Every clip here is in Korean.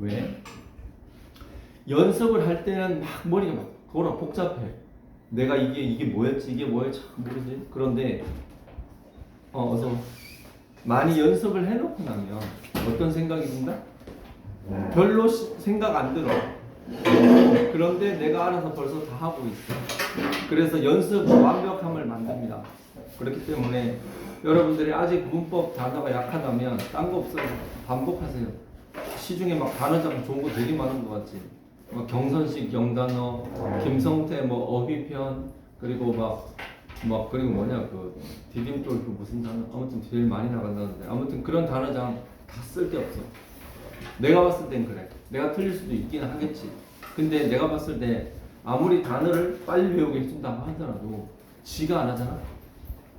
왜? 연습을 할 때는 막 머리가 막 돌아 복잡해. 내가 이게 뭐였지? 이게 뭐였지? 모르지? 그런데 어서 많이 연습을 해놓고 나면 어떤 생각이 든다? 별로 생각 안 들어. 그런데 내가 알아서 벌써 다 하고 있어. 그래서 연습 완벽함을 만듭니다. 그렇기 때문에 여러분들이 아직 문법 단어가 약하다면 딴 거 없어요. 반복하세요. 시중에 막 단어장 좋은 거 되게 많은 것 같지. 막 경선식 영단어, 김성태 뭐 어휘편, 그리고 막 그리고 뭐냐 그 디딤돌 그 무슨 단어 아무튼 제일 많이 나간다는데 아무튼 그런 단어장 다 쓸데없어. 내가 봤을 땐 그래. 내가 틀릴 수도 있긴 하겠지. 근데 내가 봤을 때 아무리 단어를 빨리 외우게 해준다고 하더라도 지가 안 하잖아.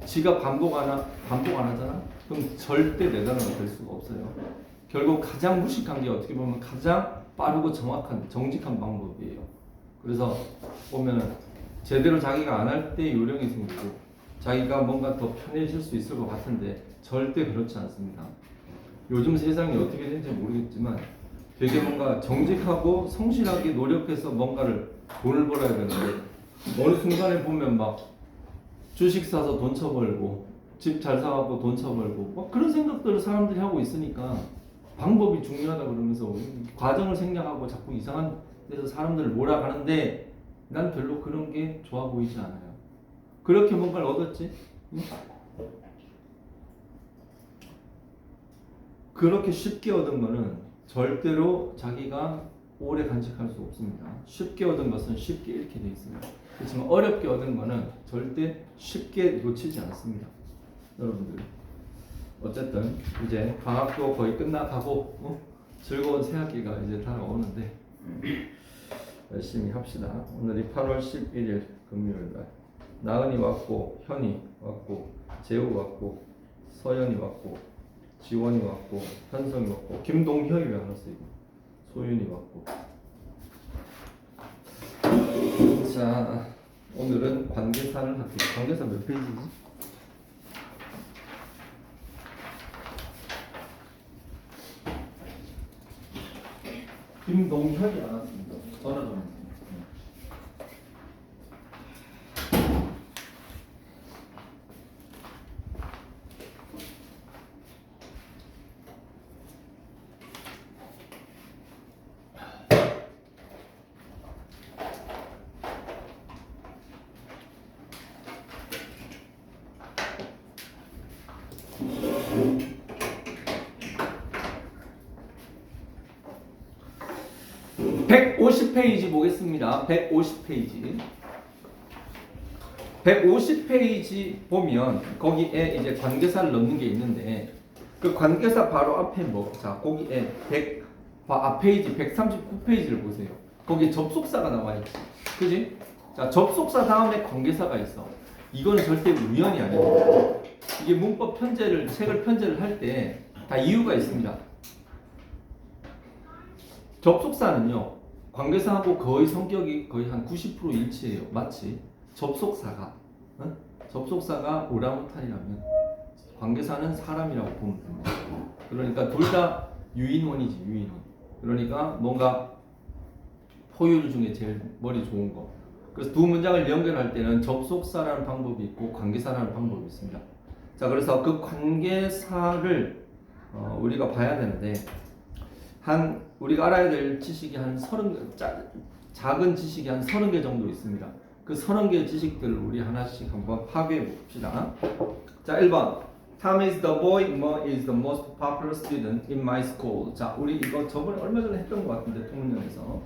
지가 반복 안 하잖아. 그럼 절대 내 단어가 될 수가 없어요. 결국 가장 무식한 게 어떻게 보면 가장 빠르고 정확한 정직한 방법이에요. 그래서 보면은 제대로 자기가 안 할 때 요령이 생기고 자기가 뭔가 더 편해질 수 있을 것 같은데 절대 그렇지 않습니다. 요즘 세상이 어떻게 되는지 모르겠지만 되게 뭔가 정직하고 성실하게 노력해서 뭔가를 돈을 벌어야 되는데 어느 순간에 보면 막 주식 사서 돈 쳐벌고 집 잘 사갖고 돈 쳐벌고 막 그런 생각들을 사람들이 하고 있으니까 방법이 중요하다 그러면서 과정을 생략하고 자꾸 이상한 데서 사람들을 몰아가는데 난 별로 그런 게 좋아 보이지 않아요. 그렇게 뭔가를 얻었지? 응? 그렇게 쉽게 얻은 거는 절대로 자기가 오래 간직할 수 없습니다. 쉽게 얻은 것은 쉽게 잃게 돼 있습니다. 그렇지만 어렵게 얻은 거는 절대 쉽게 놓치지 않습니다. 여러분들 어쨌든 이제 방학도 거의 끝나가고 즐거운 새학기가 이제 다가오는데 열심히 합시다. 오늘이 8월 11일 금요일날 나은이 왔고 현이 왔고 재우 왔고 서연이 왔고 지원이 왔고 현성이 왔고 김동현이 왜 안 왔어 이거 소윤이 왔고. 자 오늘은 관계사를 할게요. 관계사 몇 페이지지? 김동현이 안 왔습니다. 전화 좀 해주세요. 150페이지 보겠습니다. 150페이지. 150페이지 보면 거기에 이제 관계사를 넣는 게 있는데 그 관계사 바로 앞에 자 거기에 페이지 139페이지를 보세요. 거기에 접속사가 나와 있지. 그지? 자, 접속사 다음에 관계사가 있어. 이거는 절대 우연이 아닙니다. 이게 문법 책을 편제를 할 때 다 이유가 있습니다. 접속사는요. 관계사하고 거의 성격이 거의 한 90% 일치해요. 맞지? 접속사가 접속사가 오랑우탄이라면 관계사는 사람이라고 보면 됩니다. 그러니까 둘 다 유인원이지 유인원. 그러니까 뭔가 포유류 중에 제일 머리 좋은 거. 그래서 두 문장을 연결할 때는 접속사라는 방법이 있고 관계사라는 방법이 있습니다. 자, 그래서 그 관계사를 우리가 봐야 되는데 우리가 알아야 될 지식이 한 30개, 작은 지식이 한 30개 정도 있습니다. 그 30개 지식들을 우리 하나씩 한번 파괴해 봅시다. 자, 1번. Tom is the boy, Mo is the most popular student in my school. 자, 우리 이거 저번에 얼마 전에 했던 것 같은데, 통문형에서.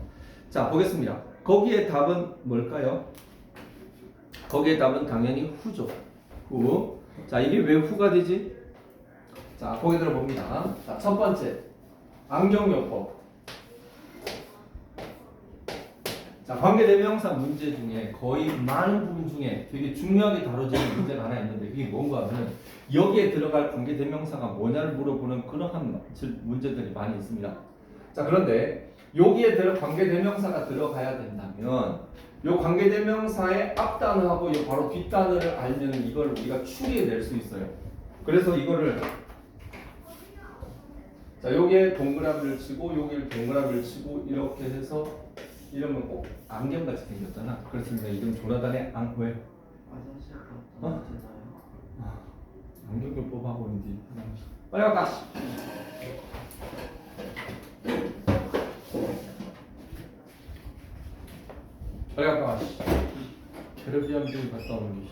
자, 보겠습니다. 거기에 답은 뭘까요? 거기에 답은 당연히 후죠. 후. 자, 이게 왜 후가 되지? 자, 거기 들어봅니다. 자, 첫 번째. 안경요법. 자, 관계대명사 문제 중에 거의 많은 부분 중에 되게 중요하게 다뤄지는 문제가 하나 있는데 그게 뭔가 하면 여기에 들어갈 관계대명사가 뭐냐를 물어보는 그러한 문제들이 많이 있습니다. 자, 그런데 여기에 관계대명사가 들어가야 된다면 이 관계대명사의 앞단어하고 이 바로 뒷단어를 알면 이걸 우리가 추리해낼 수 있어요. 그래서 이거를 자, 요게 동그라미를 치고 요게 동그라미를 치고 이렇게 해서 이러면 꼭 안경같이 생겼잖아. 그래서 내가 이름 조나단의 왜? 화장실 갔다 어? 되나요? 안경을 뽑아고 있는지 빨리 갈까? 빨리 갈까? 캐리비안 뷰 갔다 오는 게.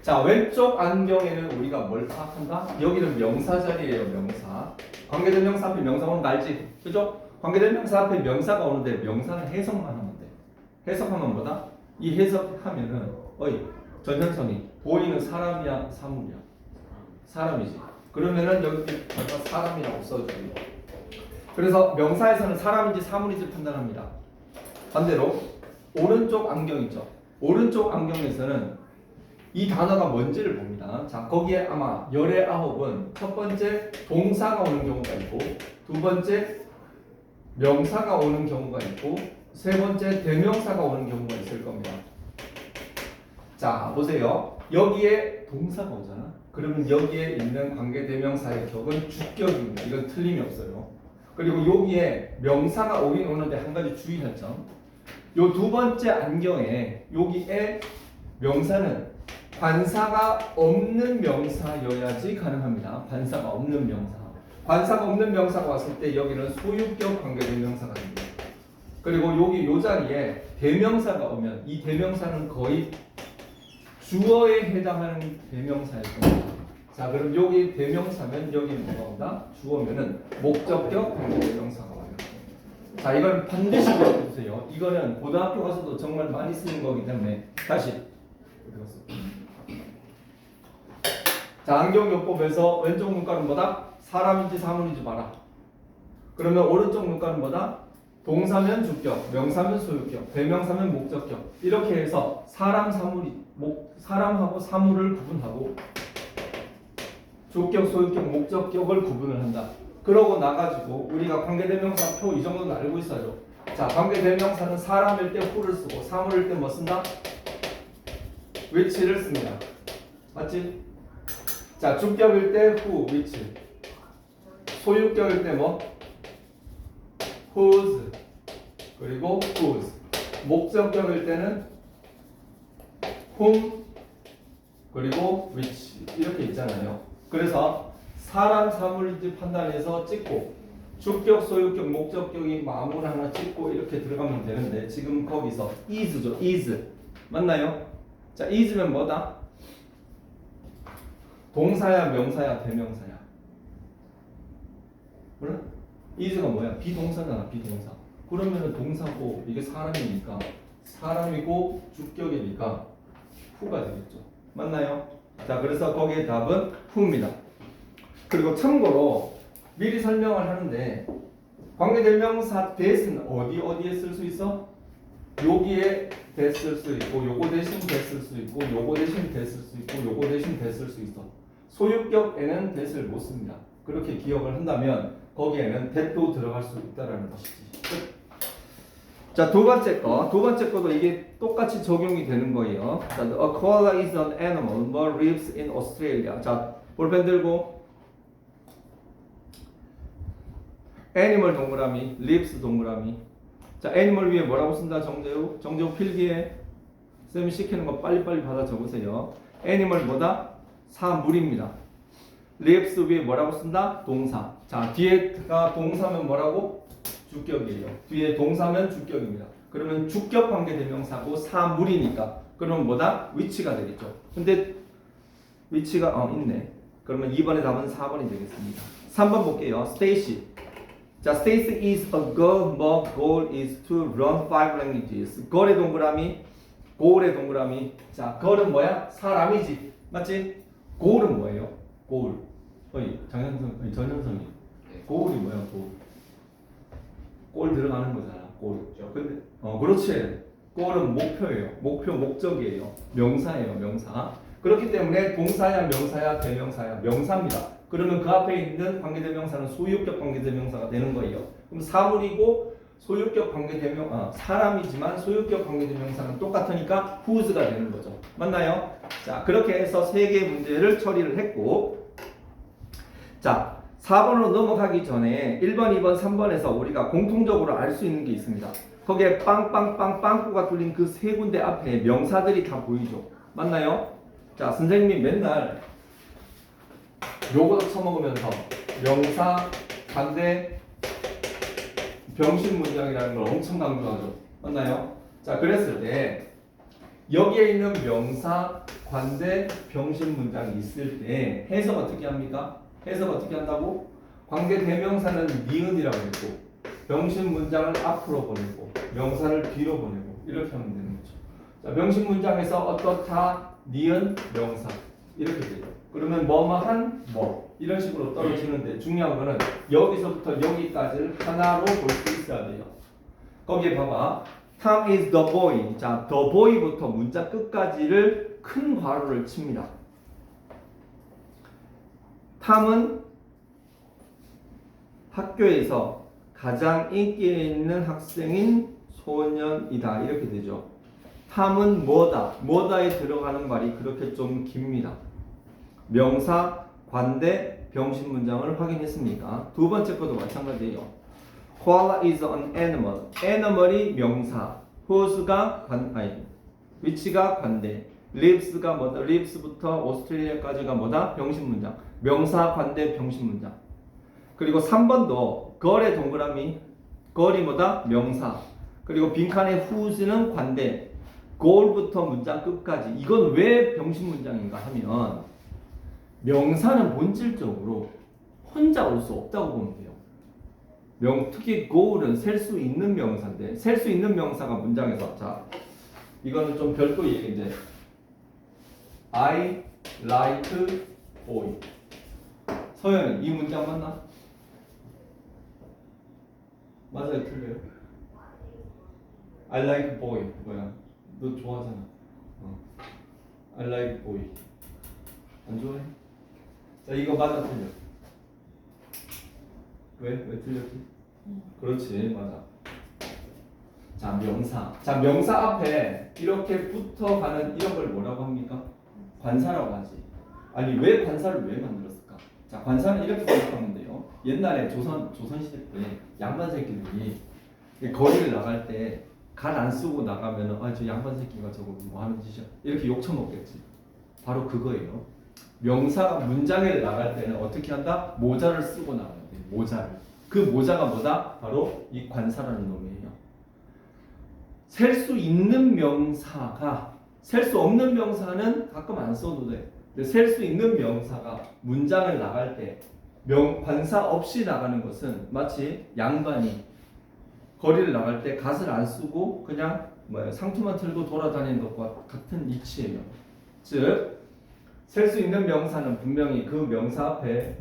자, 왼쪽 안경에는 우리가 뭘 파악한다? 여기는 명사 자리예요, 명사. 관계대명사 앞에 명사 오는 거 알지? 그죠? 관계대명사 앞에 명사가 오는데 명사는 해석만 하면 돼. 해석하면 뭐다? 이 해석하면은 전현성이 보이는 사람이야, 사물이야? 사람이지. 그러면은 여기 내가 사람이라고 써줘요. 그래서 명사에서는 사람인지 사물인지 판단합니다. 반대로 오른쪽 안경 있죠? 오른쪽 안경에서는 이 단어가 뭔지를 봅니다. 자, 거기에 아마 열의 아홉은 첫 번째 동사가 오는 경우가 있고, 두 번째 명사가 오는 경우가 있고, 세 번째 대명사가 오는 경우가 있을 겁니다. 자, 보세요. 여기에 동사가 오잖아. 그러면 여기에 있는 관계대명사의 격은 주격입니다. 이건 틀림이 없어요. 그리고 여기에 명사가 오긴 오는데 한 가지 주의할 점. 요 두 번째 안경에 여기에 명사는 관사가 없는 명사여야지 가능합니다. 관사가 없는 명사. 관사가 없는 명사가 왔을 때 여기는 소유격 관계대명사가 됩니다. 그리고 여기 요 자리에 대명사가 오면 이 대명사는 거의 주어에 해당하는 대명사일 겁니다. 자, 그럼 여기 대명사면 여기는 뭐가 온다? 주어면은 목적격 관계대명사가 와요. 자, 이건 반드시 외워두세요. 이거는 고등학교 가서도 정말 많이 쓰는 거기 때문에 다시 어디 갔어? 자, 안경요법에서 왼쪽 문과는 뭐다? 사람인지 사물인지 봐라. 그러면 오른쪽 문과는 뭐다? 동사면 주격, 명사면 소유격, 대명사면 목적격. 이렇게 해서 사람하고 사물을 구분하고 주격, 소유격, 목적격을 구분을 한다. 그러고 나가지고 우리가 관계대명사 표 이 정도는 알고 있어요. 자, 관계대명사는 사람일 때 who를 쓰고 사물일 때 뭐 쓴다? which를 씁니다. 맞지? 자, 주격일 때 who, which. 소유격일 때 뭐? whose. 그리고 whose. 목적격일 때는 whom. 그리고 which. 이렇게 있잖아요. 그래서 사람, 사물인지 판단해서 찍고 주격, 소유격, 목적격이 마음을 하나 찍고 이렇게 들어가면 되는데 지금 거기서 is죠. is. 맞나요? 자, is면 뭐다? 동사야, 명사야, 대명사야? 그래? is가 뭐야? 비동사잖아, 비동사. 그러면은 동사고 이게 사람이니까 사람이고 주격이니까 who가 되겠죠. 맞나요? 자, 그래서 거기에 답은 who입니다. 그리고 참고로 미리 설명을 하는데 관계대명사 that은 어디에 쓸 수 있어? 여기에 that 쓸 수 있고 요거 대신 that 쓸 수 있고 요거 대신 that 쓸 수 있고 요거 대신 that 쓸 수 있어. 소유격에는 that을 못 씁니다. 그렇게 기억을 한다면 거기에는 that도 들어갈 수 있다라는 것이지. 자, 두 번째 거도 이게 똑같이 적용이 되는 거예요. 자, a koala is an animal but lives in Australia. 자, 볼펜 들고 애니멀 동그라미, lives 동그라미. 자, 애니멀 위에 뭐라고 쓴다? 정재우 필기에 쌤이 시키는 거 빨리빨리 받아 적으세요. 애니멀 뭐다? 사물입니다. lives 위에 뭐라고 쓴다? 동사. 자, 뒤에가 동사면 뭐라고? 주격이에요. 뒤에 동사면 주격입니다. 그러면 주격 관계대명사고 사물이니까 그러면 뭐다? which가 되겠죠. 근데 which가 있네. 그러면 2번의 답은 4번이 되겠습니다. 3번 볼게요. Stacy. 자, Stacy is a girl, but goal is to learn 5 languages. girl의 동그라미, goal의 동그라미. 자, girl은 뭐야? 사람이지. 맞지? goal은 뭐예요? goal. 전현성이. goal이 뭐야? goal. 골 들어가는 거잖아. 골. 근데 그렇지. 골은 목표예요. 목표, 목적이에요. 명사예요, 명사. 그렇기 때문에 동사야, 명사야, 대명사야, 명사입니다. 그러면 그 앞에 있는 관계대명사는 소유격 관계대명사가 되는 거예요. 그럼 사물이고 소유격 사람이지만 소유격 관계대명사는 똑같으니까 whose가 되는 거죠. 맞나요? 자, 그렇게 해서 세 개의 문제를 처리를 했고, 자, 자, 4번으로 넘어가기 전에 1번, 2번, 3번에서 우리가 공통적으로 알 수 있는 게 있습니다. 거기에 빵빵빵빵꾸가 뚫린 그 세 군데 앞에 명사들이 다 보이죠. 맞나요? 자, 선생님이 맨날 요거 쳐먹으면서 명사, 관대, 병신 문장이라는 걸 엄청 강조하죠. 맞나요? 자, 그랬을 때 여기에 있는 명사, 관대, 병신 문장이 있을 때 해석 어떻게 합니까? 해석 어떻게 한다고? 관계 대명사는 니은이라고 했고 병신 문장을 앞으로 보내고 명사를 뒤로 보내고 이렇게 하면 되는 거죠. 자, 병신 문장에서 어떻다, 니은, 명사 이렇게 되죠. 그러면 뭐뭐한 뭐 이런 식으로 떨어지는데 중요한 거는 여기서부터 여기까지를 하나로 볼 수 있어야 돼요. 거기에 봐봐. Tom is the boy. 자, the boy부터 문자 끝까지를 큰 괄호를 칩니다. 탐은 학교에서 가장 인기 있는 학생인 소년이다. 이렇게 되죠. 탐은 뭐다. 뭐다에 들어가는 말이 그렇게 좀 깁니다. 명사, 관대, 병신 문장을 확인했습니까? 두 번째 것도 마찬가지예요. Koala is an animal. animal이 명사, whose가 which가 관대, lives가 뭐다? lives부터 오스트레일리아까지가 뭐다? 병신 문장. 명사, 관대, 병신 문장. 그리고 3번도 걸의 동그라미, 걸이 뭐다? 명사. 그리고 빈칸의 whose는 관대, goal부터 문장 끝까지. 이건 왜 병신 문장인가 하면 명사는 본질적으로 혼자 올 수 없다고 보면 돼요. 특히 goal은 셀 수 있는 명사인데 셀 수 있는 명사가 문장에서 자 이거는 좀 별도 얘기인데 I like boy. 서현이 이 문장 맞나? 맞아요, 틀려요? I like boy 뭐야? 너 좋아하잖아. I like boy. 안 좋아해? 자, 이거 맞아, 틀려? 왜 틀렸지? 그렇지, 맞아. 자, 명사. 자, 명사 앞에 이렇게 붙어가는 이런 걸 뭐라고 합니까? 관사라고 하지. 아니, 왜 관사를 왜 만들었을까? 자, 관사는 이렇게 생각하면 돼요. 옛날에 조선시대 때 양반 새끼들이 거리를 나갈 때 갈 안 쓰고 나가면은 저 양반 새끼가 저거 뭐 하는 짓이야? 이렇게 욕 처먹겠지. 바로 그거예요. 명사가 문장에 나갈 때는 어떻게 한다? 모자를 쓰고 나가야 돼. 모자를. 그 모자가 뭐다? 바로 이 관사라는 놈이에요. 셀 수 있는 명사가 셀 수 없는 명사는 가끔 안 써도 돼. 근데 셀 수 있는 명사가 문장을 나갈 때 관사 없이 나가는 것은 마치 양반이 거리를 나갈 때 갓을 안 쓰고 그냥 상투만 틀고 돌아다니는 것과 같은 이치예요. 즉 셀 수 있는 명사는 분명히 그 명사 앞에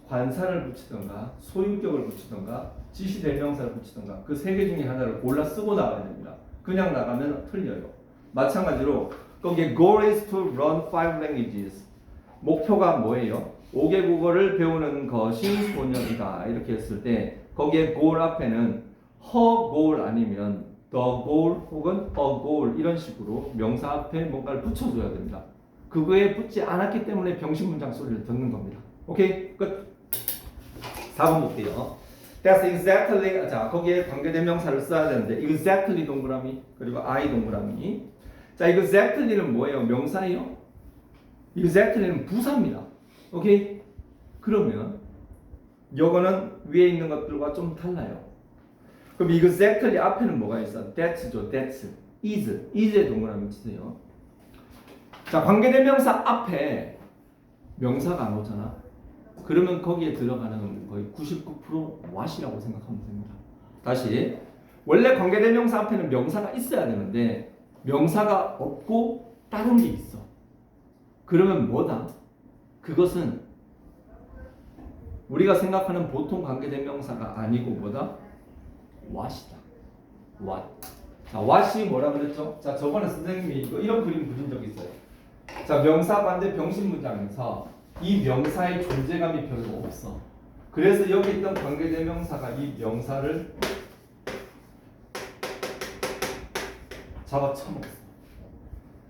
관사를 붙이던가 소유격을 붙이던가 지시대명사를 붙이던가 그 세 개 중에 하나를 골라 쓰고 나가야 됩니다. 그냥 나가면 틀려요. 마찬가지로 거기에 goal is to learn 5 languages. 목표가 뭐예요? 5개 국어를 배우는 것이 소년이다. 이렇게 했을 때 거기에 goal 앞에는 her goal 아니면 the goal 혹은 a goal 이런 식으로 명사 앞에 뭔가를 붙여줘야 됩니다. 그거에 붙지 않았기 때문에 병신 문장 소리를 듣는 겁니다. 오케이? 끝. 4번 볼게요. That's exactly. 자, 거기에 관계대명사를 써야 되는데 exactly 동그라미 그리고 I 동그라미. 자, exactly는 뭐예요? 명사예요? exactly는 부사입니다. 오케이? 그러면 요거는 위에 있는 것들과 좀 달라요. 그럼 exactly 앞에는 뭐가 있어? That's죠. That's. is의 동그라미 치세요. 자, 관계대명사 앞에 명사가 안 오잖아. 그러면 거기에 들어가는 거의 99% what이라고 생각하면 됩니다. 다시 원래 관계대명사 앞에는 명사가 있어야 되는데 명사가 없고 다른 게 있어. 그러면 뭐다? 그것은 우리가 생각하는 보통 관계대명사가 아니고 뭐다? what이다. what. 자, what이 뭐라 그랬죠? 자, 저번에 선생님이 이런 그림 그린 적 있어요. 자, 명사 관대 병신 문장에서 이 명사의 존재감이 별로 없어. 그래서 여기 있던 관계대명사가 이 명사를 잡아쳐먹었어.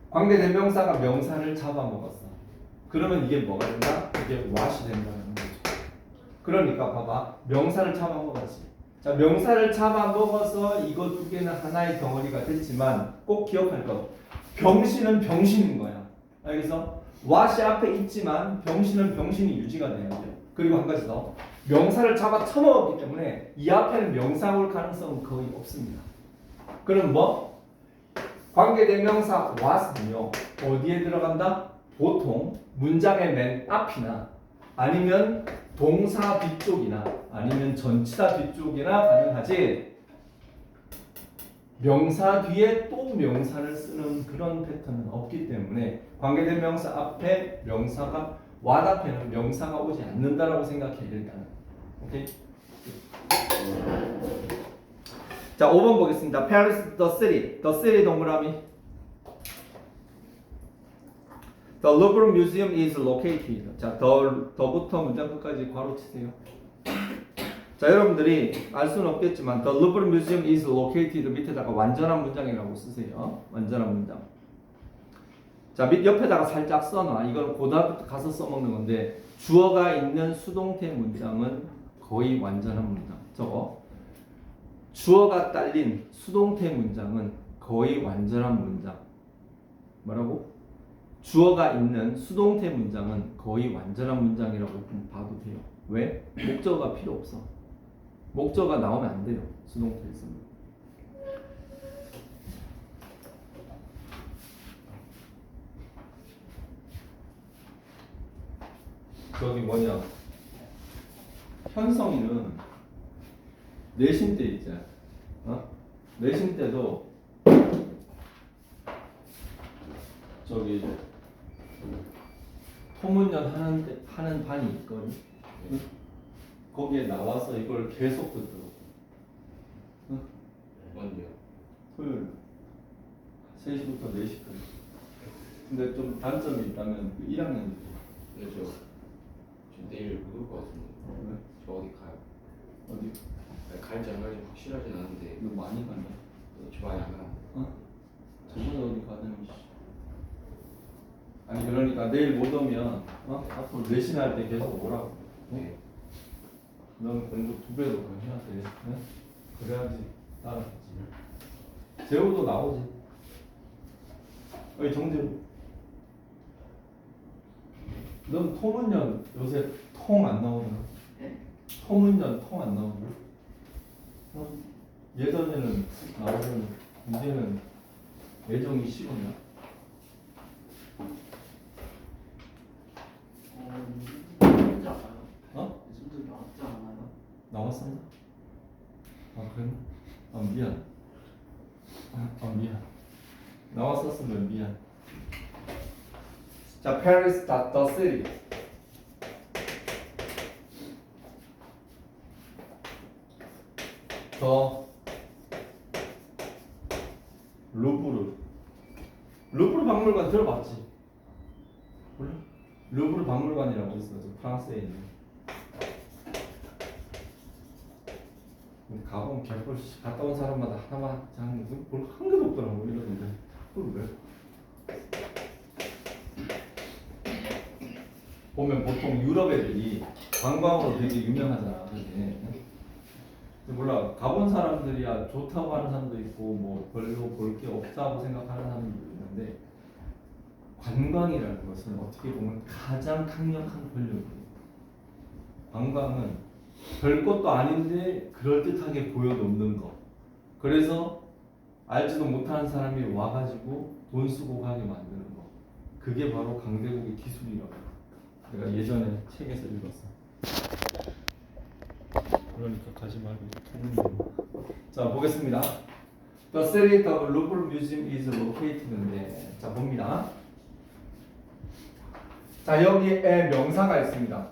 관계대명사가 명사를 잡아먹었어. 그러면 이게 뭐가 된다? 이게 what이 된다는 거죠. 그러니까 봐봐. 명사를 잡아먹었지. 자, 명사를 잡아먹어서 이거 두 개는 하나의 덩어리가 됐지만 꼭 기억할 것. 병신은 병신인 거야. 알겠어? what이 앞에 있지만 병신은 병신이 유지가 돼야 돼요. 그리고 한 가지 더. 명사를 잡아 쳐먹었기 때문에 이 앞에는 명사 올 가능성은 거의 없습니다. 그럼 뭐? 관계대명사 what은요. 어디에 들어간다? 보통 문장의 맨 앞이나 아니면 동사 뒤쪽이나 아니면 전치사 뒤쪽이나 가능하지 명사 뒤에 또 명사를 쓰는 그런 패턴은 없기 때문에 관계대명사 앞에 명사가 what 앞에는 명사가 오지 않는다라고 생각해 일단은. 오케이? 자, 5번 보겠습니다. Paris, the city. The city 동그라미. The Louvre Museum is located. 자, 더부터 문장 끝까지 괄호 치세요. 자, 여러분들이 알 수는 없겠지만 The Louvre Museum is located 밑에다가 완전한 문장이라고 쓰세요. 완전한 문장. 자, 밑 옆에다가 살짝 써놔. 이건 고등학교 가서 써먹는 건데 주어가 있는 수동태 문장은 거의 완전한 문장. 저거. 주어가 딸린 수동태 문장은 거의 완전한 문장. 뭐라고? 주어가 있는 수동태 문장은 거의 완전한 문장이라고 봐도 돼요. 왜? 목적어가 필요 없어. 목적어가 나오면 안 돼요. 수동태에서는. 저기 뭐냐? 현성이는 내신 때 있잖아. 내신 때도 저기 토문연 하는 반이 있거든. 거기에 나와서 이걸 계속 듣더라고. 언제요? 토요일 3시부터 4시까지. 근데 좀 단점이 있다면 그 1학년들. 네, 저 내일 못 올 것 같은데. 왜? 저 어디 가요? 어디? 아니, 갈지 안 갈지 확실하진 않은데 너 많이 가냐? 저 많이 안 가. 저번에 어디 가더니 아니 그러니까 내일 못 오면 앞으로 내신할 때 계속 오라고. 네. 넌 공부 2배로 더 해야 돼. 네? 그래야지 따라가지. 재호도 나오지. 어이 정재호. 넌 토문연 요새 통 안 나오잖아. 토문연 통 안 나오잖아. 예전에는 나오면 이제는 애정이 식었냐? 나왔지 않아요? 어? 요즘도 나왔지 않아요? 나왔었나? 아 그래? 아 미안. 미안. 나왔었으면 미안. 자, Paris, the city. 더 루브르 박물관 들어봤지? 몰라? 루브르 박물관이라고 있어. 프랑스에 있는. 근데 가보면 개뿔 갔다 온 사람마다 하나만 장볼한 개도 없더라고 이러는데 그걸 왜? 보면 보통 유럽 애들이 관광으로 되게 유명하잖아. 그게. 몰라 가본 사람들이야 좋다고 하는 사람도 있고 뭐 별로 볼 게 없다고 생각하는 사람도 있는데 관광이라는 것은 어떻게 보면 가장 강력한 권력이에요. 관광은 별 것도 아닌데 그럴듯하게 보여놓는 거. 그래서 알지도 못하는 사람이 와가지고 돈 쓰고 가게 만드는 거. 그게 바로 강대국의 기술이라고. 내가 예전에 책에서 읽었어. 그러니까 가지 말고. 자 보겠습니다. The city of Louvre Museum is located인데 자 봅니다. 자 여기에 명사가 있습니다.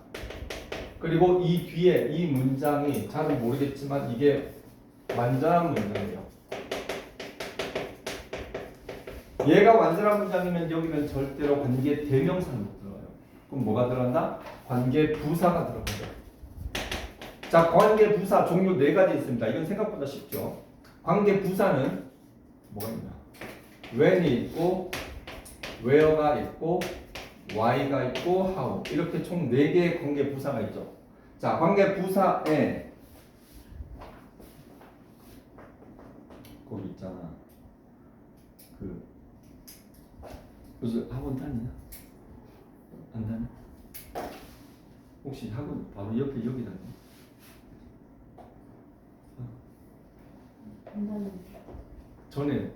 그리고 이 뒤에 이 문장이 잘 모르겠지만 이게 완전한 문장이에요. 얘가 완전한 문장이면 여기는 절대로 관계 대명사는 못 들어가요. 그럼 뭐가 들어간다? 관계 부사가 들어가죠. 자, 관계 부사 종류 4가지 있습니다. 이건 생각보다 쉽죠. 관계 부사는 뭐가 있냐? when이 있고, where가 있고, Y가 있고 how 이렇게 총 4개의 관계 부사가 있죠. 자, 관계 부사에 거기 있잖아. 그 무슨 학원 다니냐? 안 다녀? 혹시 학원 바로 옆에 여기 다녀? 안 다니는. 전에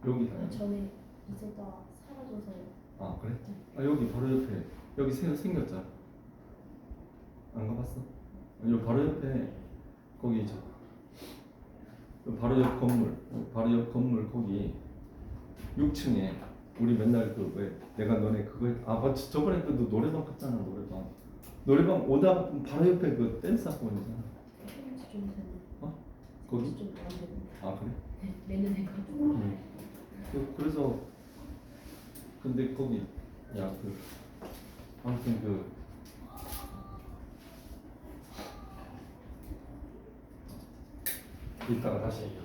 여기 다녀? 전에 있었다 사라져서요. 아 그래? 아 여기 바로 옆에 여기 새로 생겼잖아. 안 가봤어? 여기 바로 옆에 거기 있죠. 바로 옆 건물, 바로 옆 건물 거기 6층에 우리 맨날 그 왜 내가 너네 그거 맞지? 저번에 그 너 노래방 갔잖아. 노래방 오다 바로 옆에 그 댄스 학원이잖아. 좀 되는. 거기? 좀안 되는. 아 그래? 네, 내년 해가지고. 그래서 근데 거기 아무튼 이따가 다시 얘기해.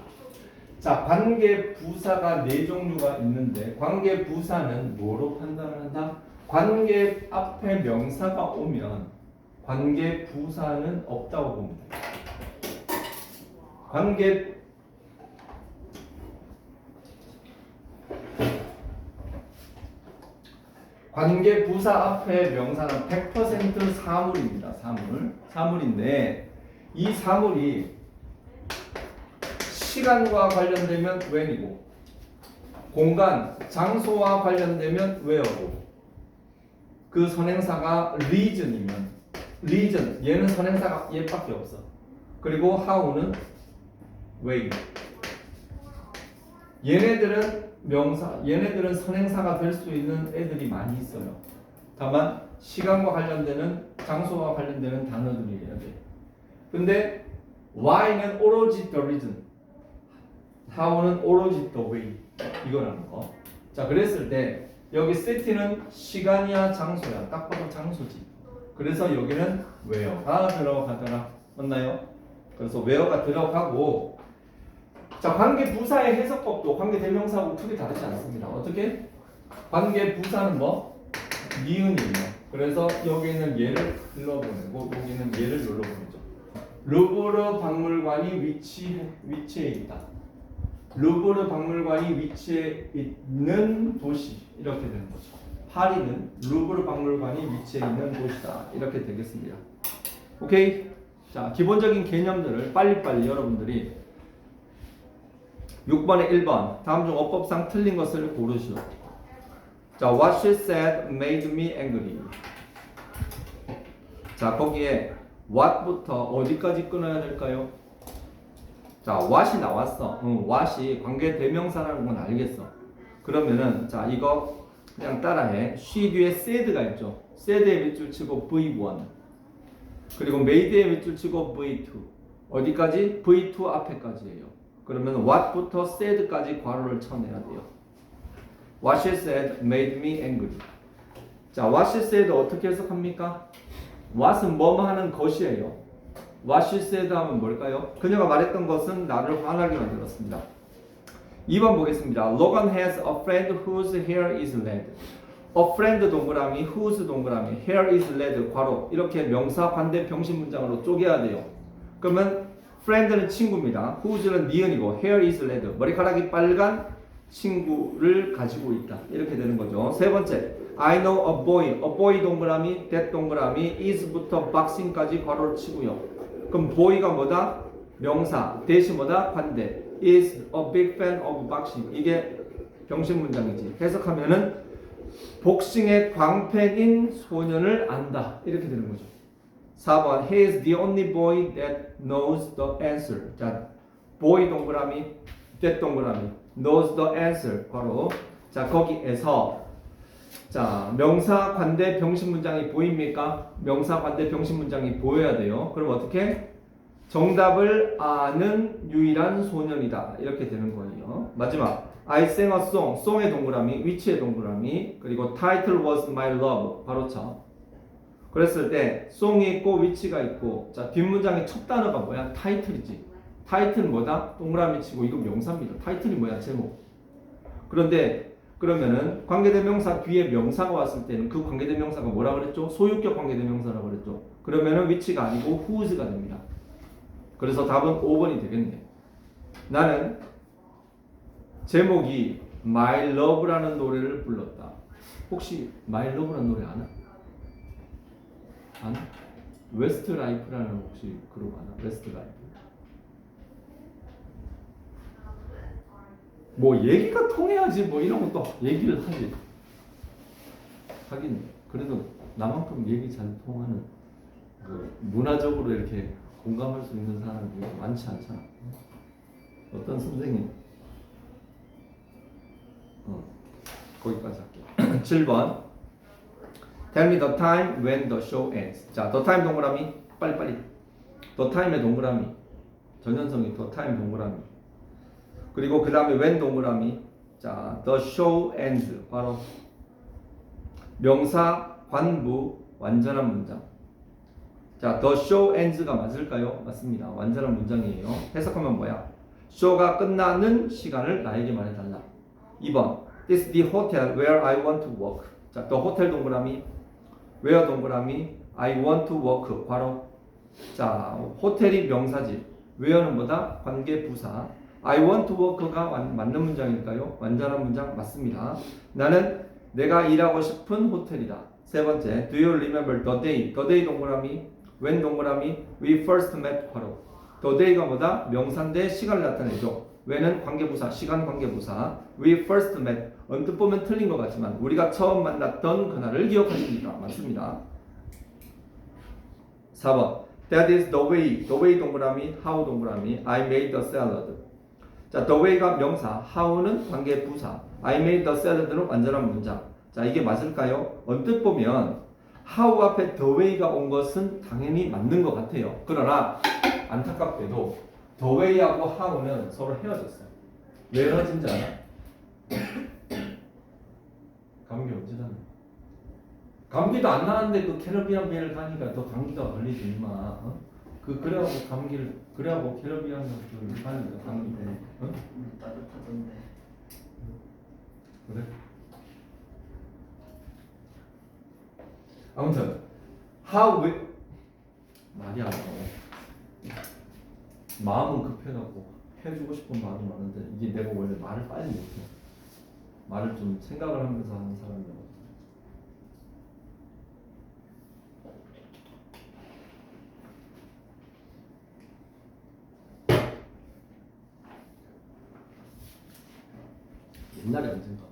자, 관계 부사가 4종류가 있는데 관계 부사는 뭐로 판단을 한다? 관계 앞에 명사가 오면 관계 부사는 없다고 봅니다. 관계 부사 앞에 명사는 100% 사물입니다. 사물인데 이 사물이 시간과 관련되면 when이고 공간, 장소와 관련되면 where고 그 선행사가 reason이면 reason 얘는 선행사가 얘밖에 없어. 그리고 how는 way. 얘네들은 선행사가 될 수 있는 애들이 많이 있어요. 다만 시간과 관련되는 장소와 관련되는 단어들이어야 돼. 근데 why는 오로지 the reason, how는 오로지 the way 이거라는 거. 자, 그랬을 때 여기 city는 시간이야 장소야? 딱 봐도 장소지. 그래서 여기는 where가 들어가더라. 맞나요? 그래서 where가 들어가고, 자, 관계 부사의 해석법도 관계 대명사하고 크게 다르지 않습니다. 어떻게? 관계 부사는 뭐? 니은이에요. 그래서 여기는 얘를 눌러보내고 여기는 얘를 눌러보내죠. 루브르 박물관이 위치해 있다. 루브르 박물관이 위치해 있는 도시 이렇게 되는 거죠. 파리는 루브르 박물관이 위치해 있는 곳이다. 이렇게 되겠습니다. 오케이. 자, 기본적인 개념들을 빨리빨리 여러분들이 6번에 1번 다음 중 어법상 틀린 것을 고르시오. 자, what she said made me angry. 자, 거기에 what부터 어디까지 끊어야 될까요? 자, what이 나왔어. what이 관계 대명사라는 건 알겠어. 그러면은 자, 이거 그냥 따라해. she 뒤에 said가 있죠. said에 밑줄 치고 V1 그리고 made에 밑줄 치고 V2 어디까지? V2 앞에까지예요. 그러면 what부터 said까지 괄호를 쳐내야 돼요. What she said made me angry. 자, what she said 어떻게 해석합니까? what은 뭐뭐 하는 것이에요. What she said 하면 뭘까요? 그녀가 말했던 것은 나를 화나게 만들었습니다. 2번 보겠습니다. Logan has a friend whose hair is red. A friend 동그라미, whose 동그라미, hair is red 괄호 이렇게 명사 관대 병신 문장으로 쪼개야 돼요. 그러면 friend는 친구입니다. whose는 니은이고 hair is red 머리카락이 빨간 친구를 가지고 있다. 이렇게 되는 거죠. 세 번째, I know a boy 동그라미, that 동그라미, is부터 boxing까지 괄호를 치고요. 그럼 boy가 뭐다? 명사, that이 뭐다? 관대, is a big fan of boxing. 이게 병신 문장이지. 해석하면은 복싱의 광팬인 소년을 안다. 이렇게 되는 거죠. 4번, he is the only boy that knows the answer. 자, boy 동그라미, that 동그라미, knows the answer. 바로 자, 거기에서 자, 명사 관대 병신 문장이 보입니까? 명사 관대 병신 문장이 보여야 돼요. 그럼 어떻게? 정답을 아는 유일한 소년이다. 이렇게 되는 거예요. 마지막 I sang a song. song의 동그라미, which의 동그라미, 그리고 title was my love. 바로 쳐. 그랬을 때 song이 있고 which가 있고 자, 뒷문장의 첫 단어가 뭐야? title이지. title는 뭐다? 동그라미 치고 이거 명사입니다. title이 뭐야? 제목. 그런데 그러면은 관계대명사 뒤에 명사가 왔을 때는 그 관계대명사가 뭐라 그랬죠? 소유격 관계대명사라고 그랬죠. 그러면은 which가 아니고 whose가 됩니다. 그래서 답은 5번이 되겠네. 나는 제목이 My Love라는 노래를 불렀다. 혹시 My Love라는 노래 아나? 아나? 웨스트라이프라는 혹시 그룹 아나? 웨스트라이프. 뭐 얘기가 통해야지 뭐 이런 것도 얘기를 하지. 하긴 그래도 나만큼 얘기 잘 통하는 그 문화적으로 이렇게 공감할 수 있는 사람이 많지 않잖아. 어떤 선생님? 거기까지 할게요. 7번. Tell me the time when the show ends. 자, the time 동그라미 빨리빨리. the time의 동그라미. 전현성이 the time 동그라미. 그리고 그 다음에 when 동그라미. 자, the show ends. 바로 명사 관부 완전한 문장. 자, the show ends가 맞을까요? 맞습니다. 완전한 문장이에요. 해석하면 뭐야? 쇼가 끝나는 시간을 나에게 말해달라. 2번. This is the hotel where I want to work. 자, the hotel 동그라미. where 동그라미. I want to work. 바로 자, 호텔이 명사지. where는 뭐다? 관계 부사. I want to work가 맞는 문장일까요? 완전한 문장 맞습니다. 나는 내가 일하고 싶은 호텔이다. 세 번째, do you remember the day? the day 동그라미, when 동그라미, we first met 바로. the day가 뭐다? 명사인데 시간을 나타내죠. when은 관계부사, 시간 관계부사. we first met, 언뜻 보면 틀린 것 같지만 우리가 처음 만났던 그날을 기억하십니까? 맞습니다. 4번, that is the way 동그라미, how 동그라미, I made the salad. 자, the way가 명사, how는 관계 부사, I made the salad는 완전한 문장. 자, 이게 맞을까요? 언뜻 보면 how 앞에 the way가 온 것은 당연히 맞는 것 같아요. 그러나 안타깝게도 the way하고 how는 서로 헤어졌어요. 왜 헤어진지 알아? 감기 언제 나냐? 감기도 안 나는데 그 캐러비안 베이를 가니까 더 감기가 걸리지 임마. 어? 그래갖고 감기를 그래갖고 캐러비안을 가는 거야 감기 때문에. 어? 따뜻하던데. 그래? 아무튼 how we 말이 안 나와. 마음은 급해갖고 해주고 싶은 마음이 많은데 이게 내가 원래 말을 빨리 못해. 말을 좀 생각을 하면서 하는 사람이라고. 옛날에 언젠가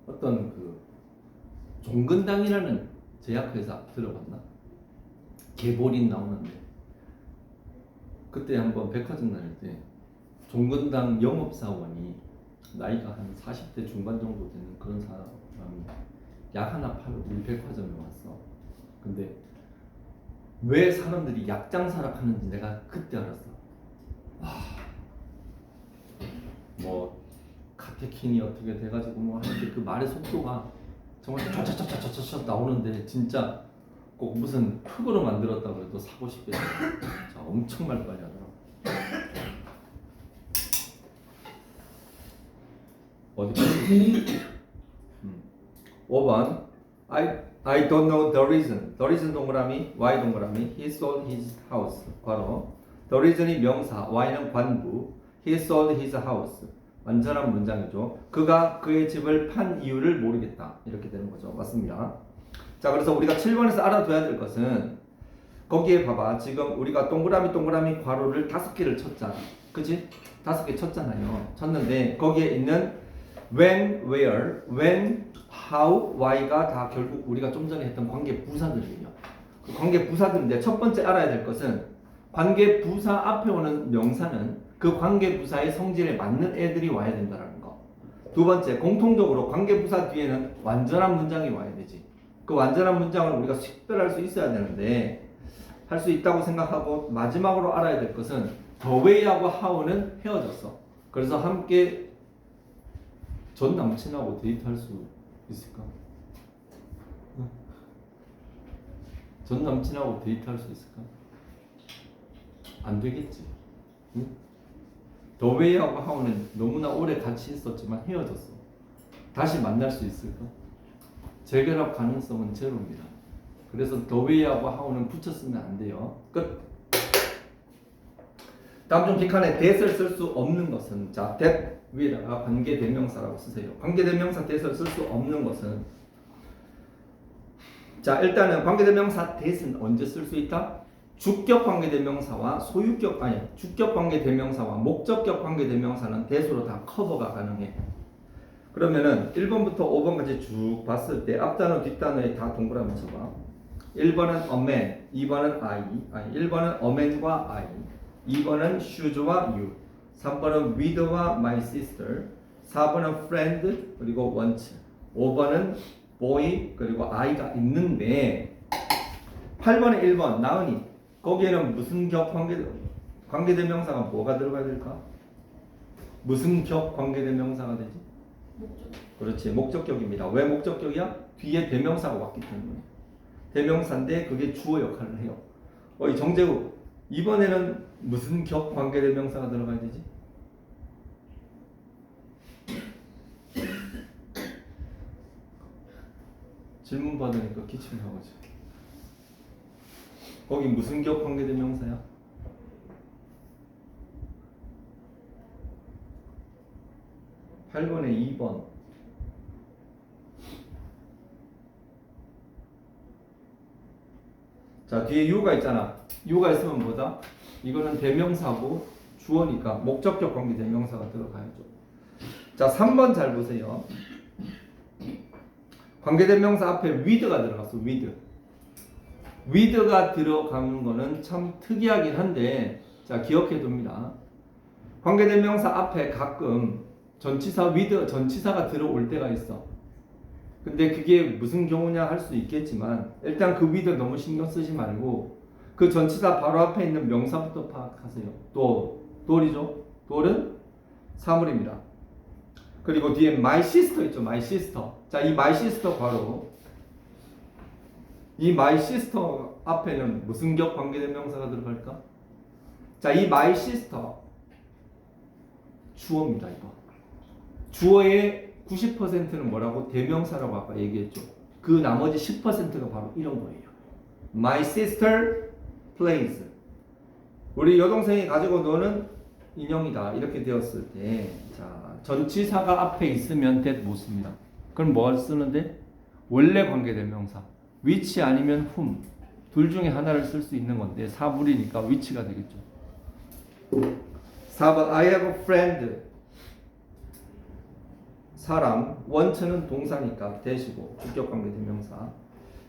어떤 그 종근당이라는 제약회사 들어봤나? 개보린 나오는데 그때 한번 백화점 다닐 때 종근당 영업사원이 나이가 한 40대 중반 정도 되는 그런 사람이 약 하나 팔러 우리 백화점에 왔어. 근데 왜 사람들이 약 장사를 하는지 내가 그때 알았어. 와, 뭐 카테킨이 어떻게 돼가지고 뭐 하는데 그 말의 속도가 정말 촤촤촤촤촤 나오는데 진짜 꼭 무슨 흙으로 만들었다고 해도 사고 싶겠어. 자, 엄청 말 빨리 하더라고. 어디까지? 5번 I don't know the reason. The reason 동그라미, why 동그라미, he sold his house. 바로 the reason이 명사, why는 관부, he sold his house. 완전한 문장이죠. 그가 그의 집을 판 이유를 모르겠다. 이렇게 되는 거죠. 맞습니다. 자, 그래서 우리가 7번에서 알아둬야 될 것은 거기에 봐봐. 지금 우리가 동그라미 괄호를 5개를 쳤잖아. 그치? 5개 쳤잖아요. 쳤는데 거기에 있는 when, where, when, how, why가 다 결국 우리가 좀 전에 했던 관계 부사들이에요. 그 관계 부사들인데 첫 번째 알아야 될 것은 관계 부사 앞에 오는 명사는 그 관계 부사의 성질에 맞는 애들이 와야 된다는 거. 두 번째, 공통적으로 관계 부사 뒤에는 완전한 문장이 와야 되지. 그 완전한 문장을 우리가 식별할 수 있어야 되는데 할 수 있다고 생각하고 마지막으로 알아야 될 것은 the way하고 how는 헤어졌어. 그래서 함께 전 남친하고 데이트할 수 있을까? 전 남친하고 데이트할 수 있을까? 안 되겠지. 응? the way하고 how는 너무나 오래 같이 있었지만 헤어졌어. 다시 만날 수 있을까? 재결합 가능성은 제로입니다. 그래서 the way하고 how는 붙였으면 안 돼요. 끝. 다음 중 빅칸에 that을 쓸 수 없는 것은 자 that 위에다가 관계대명사라고 쓰세요. 관계대명사 that을 쓸 수 없는 것은 자 일단은 관계대명사 that은 언제 쓸 수 있다? 주격 관계대명사와 소유격 아니 주격 관계대명사와 목적격 관계대명사는 that으로 다 커버가 가능해. 그러면은 1번부터 5번까지 쭉 봤을 때 앞단어 뒷단어에 다 동그라미 쳐봐. 1번은 a man, 2번은 I, 아니 1번은 a man과 I, 2번은 shoes와 you, 3번은 with와 my sister, 4번은 friend 그리고 want, 5번은 boy 그리고 I가 있는데 8번에 1번 나은이 거기에는 무슨 격 관계대명사가 뭐가 들어가야 될까? 무슨 격 관계대명사가 되지? 목적. 그렇지 목적격입니다. 왜 목적격이야? 뒤에 대명사가 왔기 때문에 대명사인데 그게 주어 역할을 해요. 이 정재우 이번에는 무슨 격 관계대명사가 들어가야 되지? 질문 받으니까 기침이 나오지. 거기 무슨 격 관계대명사야? 8번에 2번. 자 뒤에 you가 있잖아. you가 있으면 뭐다? 이거는 대명사고 주어니까 목적격 관계 대명사가 들어가야죠. 자 3번 잘 보세요. 관계 대명사 앞에 with가 들어갔어. with가 들어가는 거는 참 특이하긴 한데 자 기억해 둡니다. 관계 대명사 앞에 가끔 전치사 with 전치사가 들어올 때가 있어. 근데 그게 무슨 경우냐 할 수 있겠지만 일단 그 with 너무 신경 쓰지 말고 그 전치사 바로 앞에 있는 명사부터 파악하세요. 돌이죠. 돌은 사물입니다. 그리고 뒤에 my sister 있죠. my sister. 자, 이 my sister 바로 이 my sister 앞에는 무슨 격 관계대명사가 들어갈까? 자, 이 my sister 주어입니다. 이거 주어의 90%는 뭐라고? 대명사라고 아까 얘기했죠. 그 나머지 10%가 바로 이런 거예요. My sister plays. 우리 여동생이 가지고 노는 인형이다. 이렇게 되었을 때, 자 전치사가 앞에 있으면 that 못 씁니다. 그럼 뭐 쓰는데? 원래 관계대명사. which 아니면 whom. 둘 중에 하나를 쓸 수 있는 건데 사물이니까 which가 되겠죠. 4번 I have a friend. 사람, 원천은 동사니까 대시고 주격관계 대명사.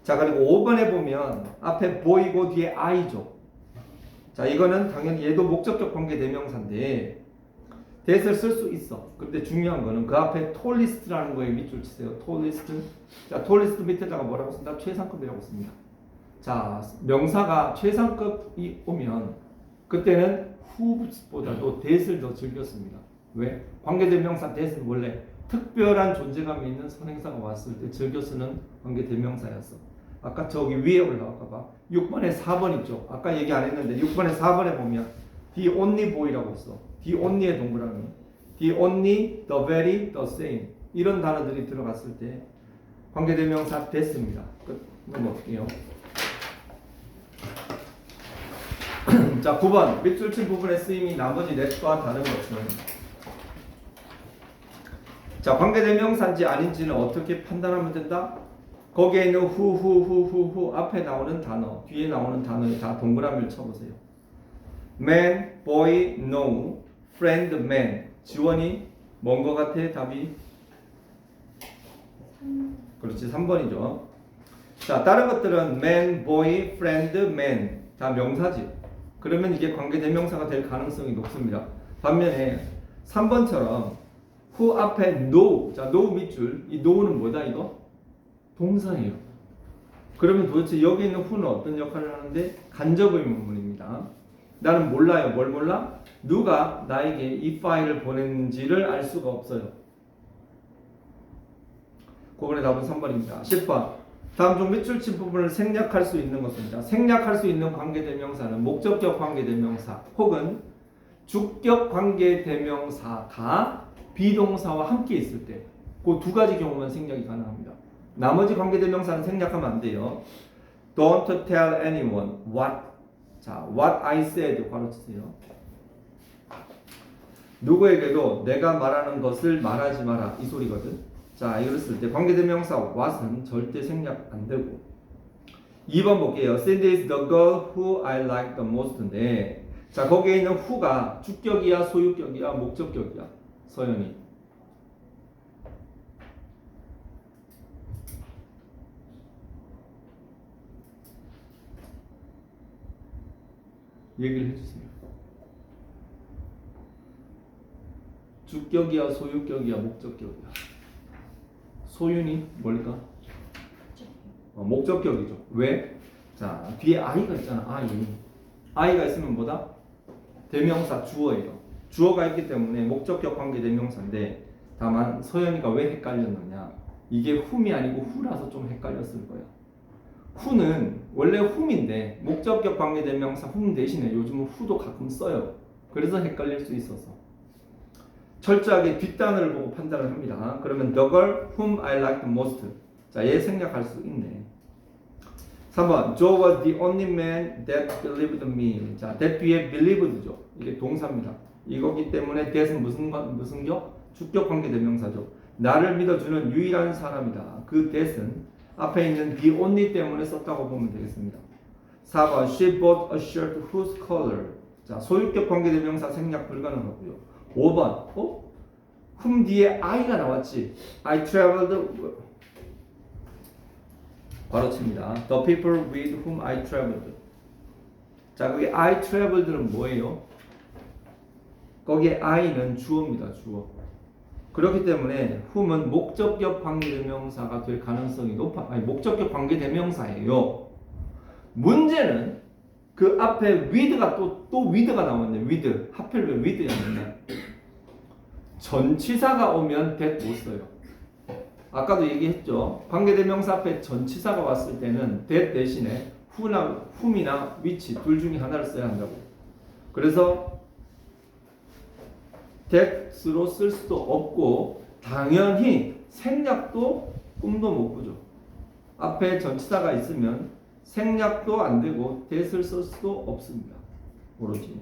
자 그리고 5번에 보면 앞에 보이고 뒤에 I죠. 자 이거는 당연히 얘도 목적격 관계 대명사인데 that을 쓸 수 있어. 근데 중요한 거는 그 앞에 tallest라는 거에 밑줄 치세요. tallest. 자 tallest 밑에다가 뭐라고 쓴다? 최상급이라고 씁니다. 자 명사가 최상급이 오면 그때는 who보다도 that을 더 즐겼습니다. 왜? 관계대명사 that은 원래 특별한 존재감이 있는 선행사가 왔을 때 즐겨 쓰는 관계대명사였어. 아까 저기 위에 올라갈까 봐 6번에 4번 있죠. 아까 얘기 안 했는데 6번에 4번에 보면 the only boy라고 있어. the only의 동그라미. the only, the very, the same 이런 단어들이 들어갔을 때 관계대명사 that입니다. 끝. 넘어갈게요. 자 9번 밑줄 친 부분의 쓰임이 나머지 넷과 다른 것은 자 관계대명사인지 아닌지는 어떻게 판단하면 된다? 거기에 있는 후 앞에 나오는 단어 뒤에 나오는 단어에 다 동그라미를 쳐보세요. man, boy, no, friend, man 지원이 뭔 거 같아? 답이? 그렇지 3번이죠. 자 다른 것들은 man, boy, friend, man 다 명사지. 그러면 이게 관계대명사가 될 가능성이 높습니다. 반면에 3번처럼 who 앞에 no, 자 no 밑줄 이 no는 뭐다 이거? 동사예요. 그러면 도대체 여기 있는 who는 어떤 역할을 하는데? 간접 의문문입니다. 나는 몰라요. 뭘 몰라? 누가 나에게 이 파일을 보냈는지를 알 수가 없어요. 그번에 답은 3번입니다. 10번 다음 중 밑줄 친 부분을 생략할 수 있는 것입니다. 생략할 수 있는 관계대명사는 목적격 관계대명사 혹은 주격 관계대명사가 비동사와 함께 있을 때 그 두 가지 경우만 생략이 가능합니다. 나머지 관계대명사는 생략하면 안 돼요. Don't tell anyone what I said 가로치세요. 누구에게도 내가 말하는 것을 말하지 마라 이 소리거든. 자, 이랬을 때 관계대명사 what은 절대 생략 안 되고. 2번 볼게요. Cindy is the girl who I like the most인데, 자, 거기에 있는 who가 주격이야 소유격이야 목적격이야 서연이. 얘기를 해주세요. 주격이야 소유격이야 목적격이야. 소윤이 뭘까? 목적격이죠. 왜? 자, 뒤에 I가 있잖아. I가 있으면 뭐다? 대명사 주어예요. 주어가 있기 때문에 목적격 관계 대명사인데, 다만 서연이가 왜 헷갈렸느냐, 이게 whom이 아니고 who라서 좀 헷갈렸을 거야. who는 원래 whom인데 목적격 관계 대명사 whom 대신에 요즘은 who도 가끔 써요. 그래서 헷갈릴 수 있어서 철저하게 뒷단어를 보고 판단을 합니다. 그러면 the girl whom I like the most. 자, 얘 생략할 수 있네. 3번 Joe was the only man that believed me. 자, that 뒤에 believed죠. 이게 동사입니다. 이거기 때문에 that은 무슨 격? 주격 관계 대명사죠. 나를 믿어주는 유일한 사람이다. 그 that은 앞에 있는 the only 때문에 썼다고 보면 되겠습니다. 4번 She bought a shirt whose color. 자, 소유격 관계 대명사 생략 불가능하고요. 5번 whom 뒤에 I가 나왔지. I traveled 바로 칩니다. The people with whom I traveled. 자, 거기 I traveled는 뭐예요? 거기에 I는 주어입니다. 주어. 그렇기 때문에 whom은 목적격 관계대명사가 될 가능성이 목적격 관계대명사예요. 문제는 그 앞에 with가 또 with가 나왔네. with. 하필 왜 with였느냐? 전치사가 오면 that 못 써요. 아까도 얘기했죠. 관계대명사 앞에 전치사가 왔을 때는 that 대신에 whom이나 which 둘 중에 하나를 써야 한다고. 그래서 that으로 쓸 수도 없고, 당연히 생략도 꿈도 못 꾸죠. 앞에 전치사가 있으면 생략도 안 되고 that을 쓸 수도 없습니다. 오로지.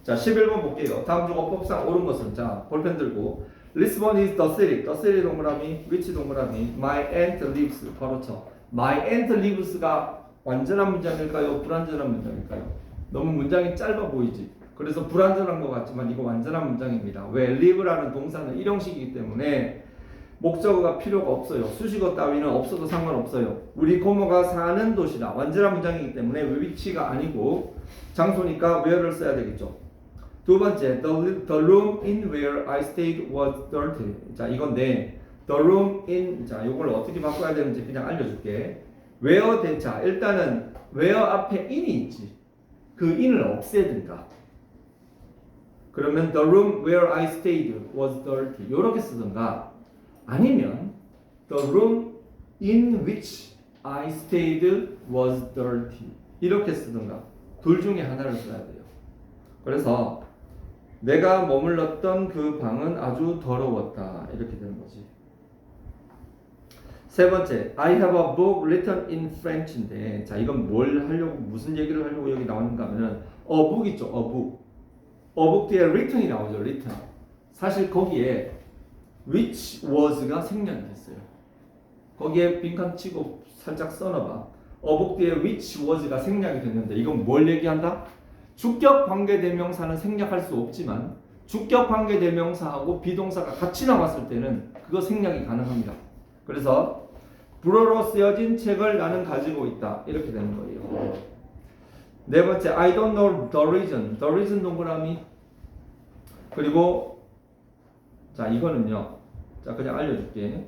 자, 11번 볼게요. 다음 중 어법상 옳은 것은, 자, 볼펜 들고 Lisbon is the city. The city 동그라미, which 동그라미, my aunt lives. 바로 쳐. my aunt lives가 완전한 문장일까요? 불완전한 문장일까요? 너무 문장이 짧아 보이지? 그래서 불완전한 것 같지만 이거 완전한 문장입니다. 왜? live라는 동사는 일형식이기 때문에 목적어가 필요가 없어요. 수식어 따위는 없어도 상관없어요. 우리 고모가 사는 도시다. 완전한 문장이기 때문에 위치가 아니고 장소니까 where를 써야 되겠죠. 두 번째, the room in where I stayed was dirty. 자, 이건데 the room in, 자, 이걸 어떻게 바꿔야 되는지 그냥 알려줄게. where 대차, 일단은 where 앞에 in이 있지. 그 in을 없애든가. 그러면 the room where I stayed was dirty. 이렇게 쓰든가. 아니면 the room in which I stayed was dirty. 이렇게 쓰든가. 둘 중에 하나를 써야 돼요. 그래서 내가 머물렀던 그 방은 아주 더러웠다. 이렇게 되는 거지. 세 번째, I have a book written in French인데, 자, 이건 뭘 하려고, 무슨 얘기를 하려고 여기 나오는가 하면은 a book 있죠, a book. a book 뒤에 written이 나오죠, written. 사실 거기에 which was가 생략이 됐어요. 거기에 빈칸 치고 살짝 써놔봐. a book 뒤에 which was가 생략이 됐는데, 이건 뭘 얘기한다? 주격 관계대명사는 생략할 수 없지만 주격 관계대명사하고 비동사가 같이 나왔을 때는 그거 생략이 가능합니다. 그래서 불어로 쓰여진 책을 나는 가지고 있다. 이렇게 되는 거예요. 네 번째, I don't know the reason. The reason 동그라미. 그리고 자, 이거는요. 자, 그냥 알려줄게.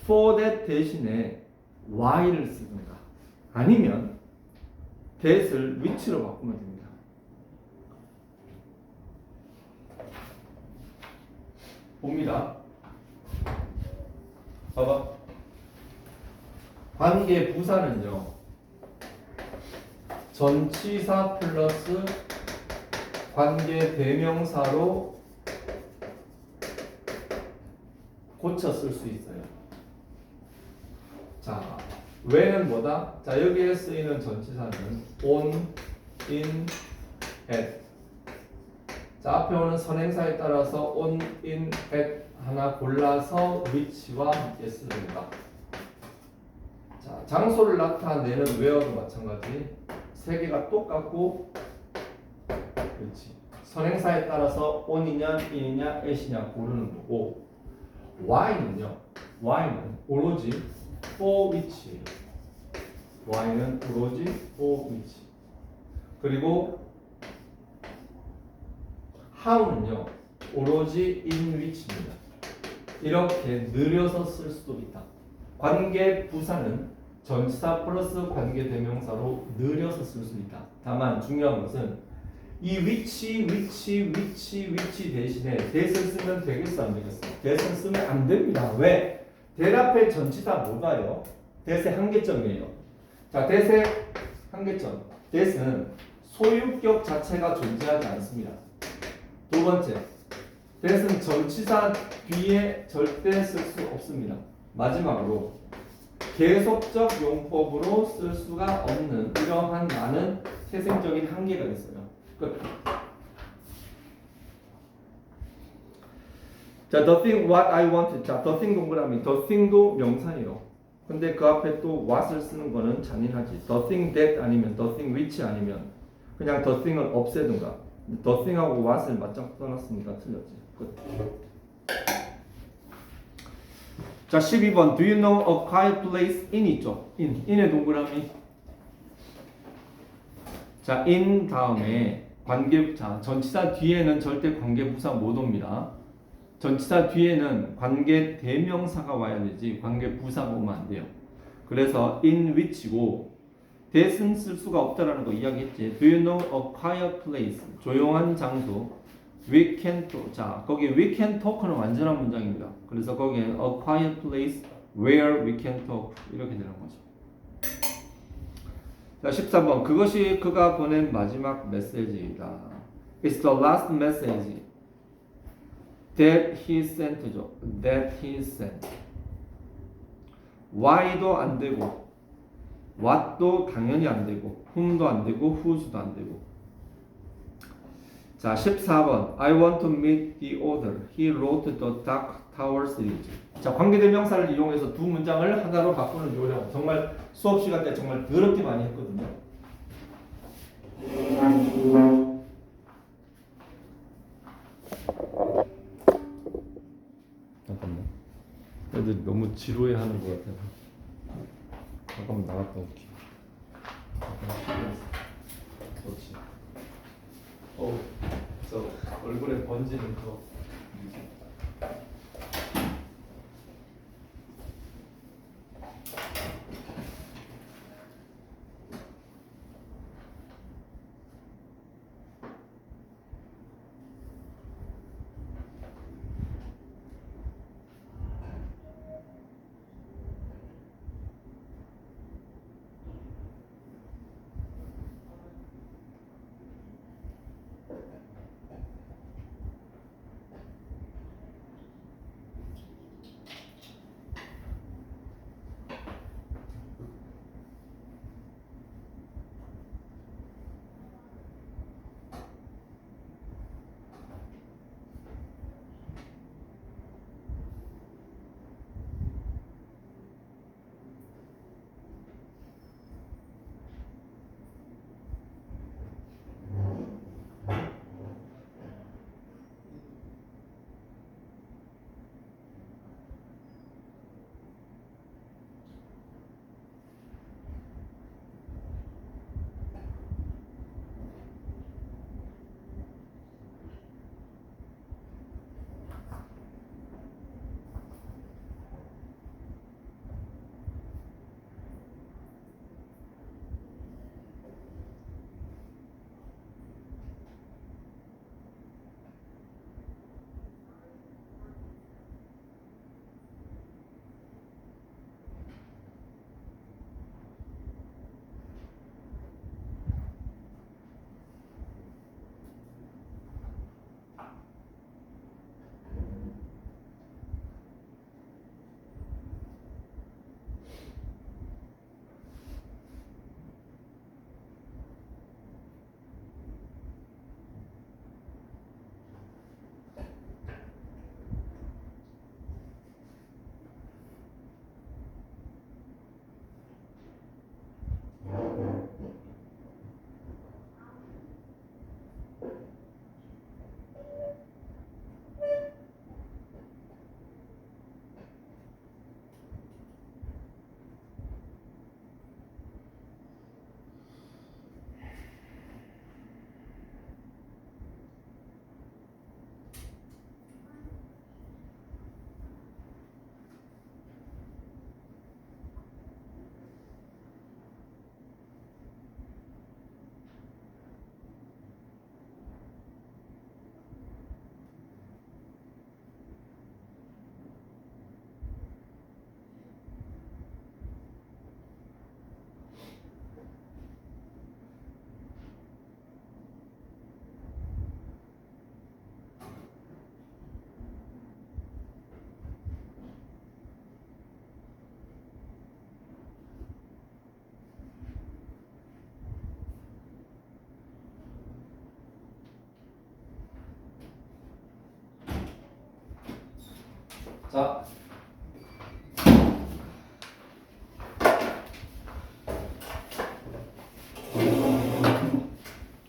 For that 대신에 why를 쓰든가 아니면 that을 which로 바꾸면 됩니다. 봅니다. 봐봐. 관계 부사는요. 전치사 플러스 관계 대명사로 고쳐 쓸 수 있어요. 자, when은 뭐다? 자, 여기에 쓰이는 전치사는 on, in, at. 자, 앞에 오는 선행사에 따라서 on, in, at 하나 골라서 which와 함께 쓰는다. 자, 장소를 나타내는 where도 마찬가지. 세 개가 똑같고, 그렇지. 선행사에 따라서 on이냐, in이냐, at이냐 고르는 거고, why는요. why는 오로지 for which예요. why는 오로지 for which. 그리고 how는요. 오로지 in which입니다. 이렇게 느려서 쓸 수도 있다. 관계 부사는 전치사 플러스 관계 대명사로 느려서 쓸 수 있다. 다만 중요한 것은 이 which 대신에 that을 쓰면 되겠어 안 되겠어? that을 쓰면 안 됩니다. 왜? that 앞에 전치사 뭐가요? that의 한계점이에요. 자, that의 한계점. that은 소유격 자체가 존재하지 않습니다. 두 번째, that은 전치사 뒤에 절대 쓸 수 없습니다. 마지막으로 계속적 용법으로 쓸 수가 없는 이러한 많은 태생적인 한계가 있어요. 끝. 자, the thing what I wanted. 자, the thing 동그라미. the thing도 명사예요. 근데 그 앞에 또 what을 쓰는 거는 잔인하지. the thing that 아니면 the thing which 아니면 그냥 the thing을 없애든가. the thing하고 what을 맞짱 떠났으니까 틀렸지. 끝. 자, 12번. Do you know a quiet place in 있죠? in의 동그라미. 자, in 다음에 관계, 자, 전치사 뒤에는 절대 관계부사 못 옵니다. 전치사 뒤에는 관계 대명사가 와야 되지 관계부사 오면 안 돼요. 그래서 in which고 that은 쓸 수가 없다라는 거 이야기했지. Do you know a quiet place? 조용한 장소. We can talk. 자, 거기 we can talk는 완전한 문장입니다. 그래서 거기에 a quiet place where we can talk 이렇게 되는 거죠. 자, 13번. 그것이 그가 보낸 마지막 메시지이다. It's the last message that he sent죠. That he sent. Why도 안 되고, what도 당연히 안 되고, whom도 안 되고, whose도 안 되고. 자, 14번. I want to meet the author. He wrote the Dark Tower series. 자, 관계대명사를 이용해서 두 문장을 하나로 바꾸는 요령. 정말 수업 시간 때 정말 더럽게 많이 했거든요. 잠깐만. 애들 너무 지루해하는 것 같아서 잠깐만 나갔다 올게. 그렇지. 저 얼굴에 번지는 거.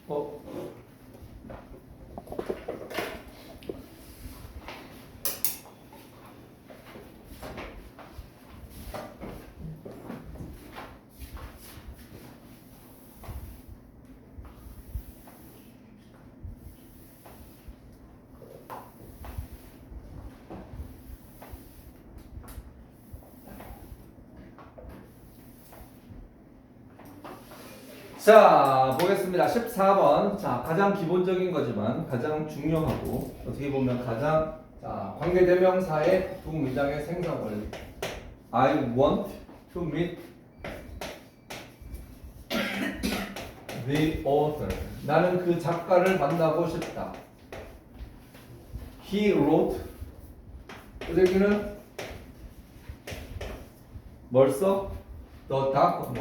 어? 자, 보겠습니다. 14번. 자, 가장 기본적인 거지만 가장 중요하고 어떻게 보면 가장 관계대명사의 두 문장의 생산 원리. I want to meet the author. 나는 그 작가를 만나고 싶다. He wrote. 여기는 뭘 써? The dark.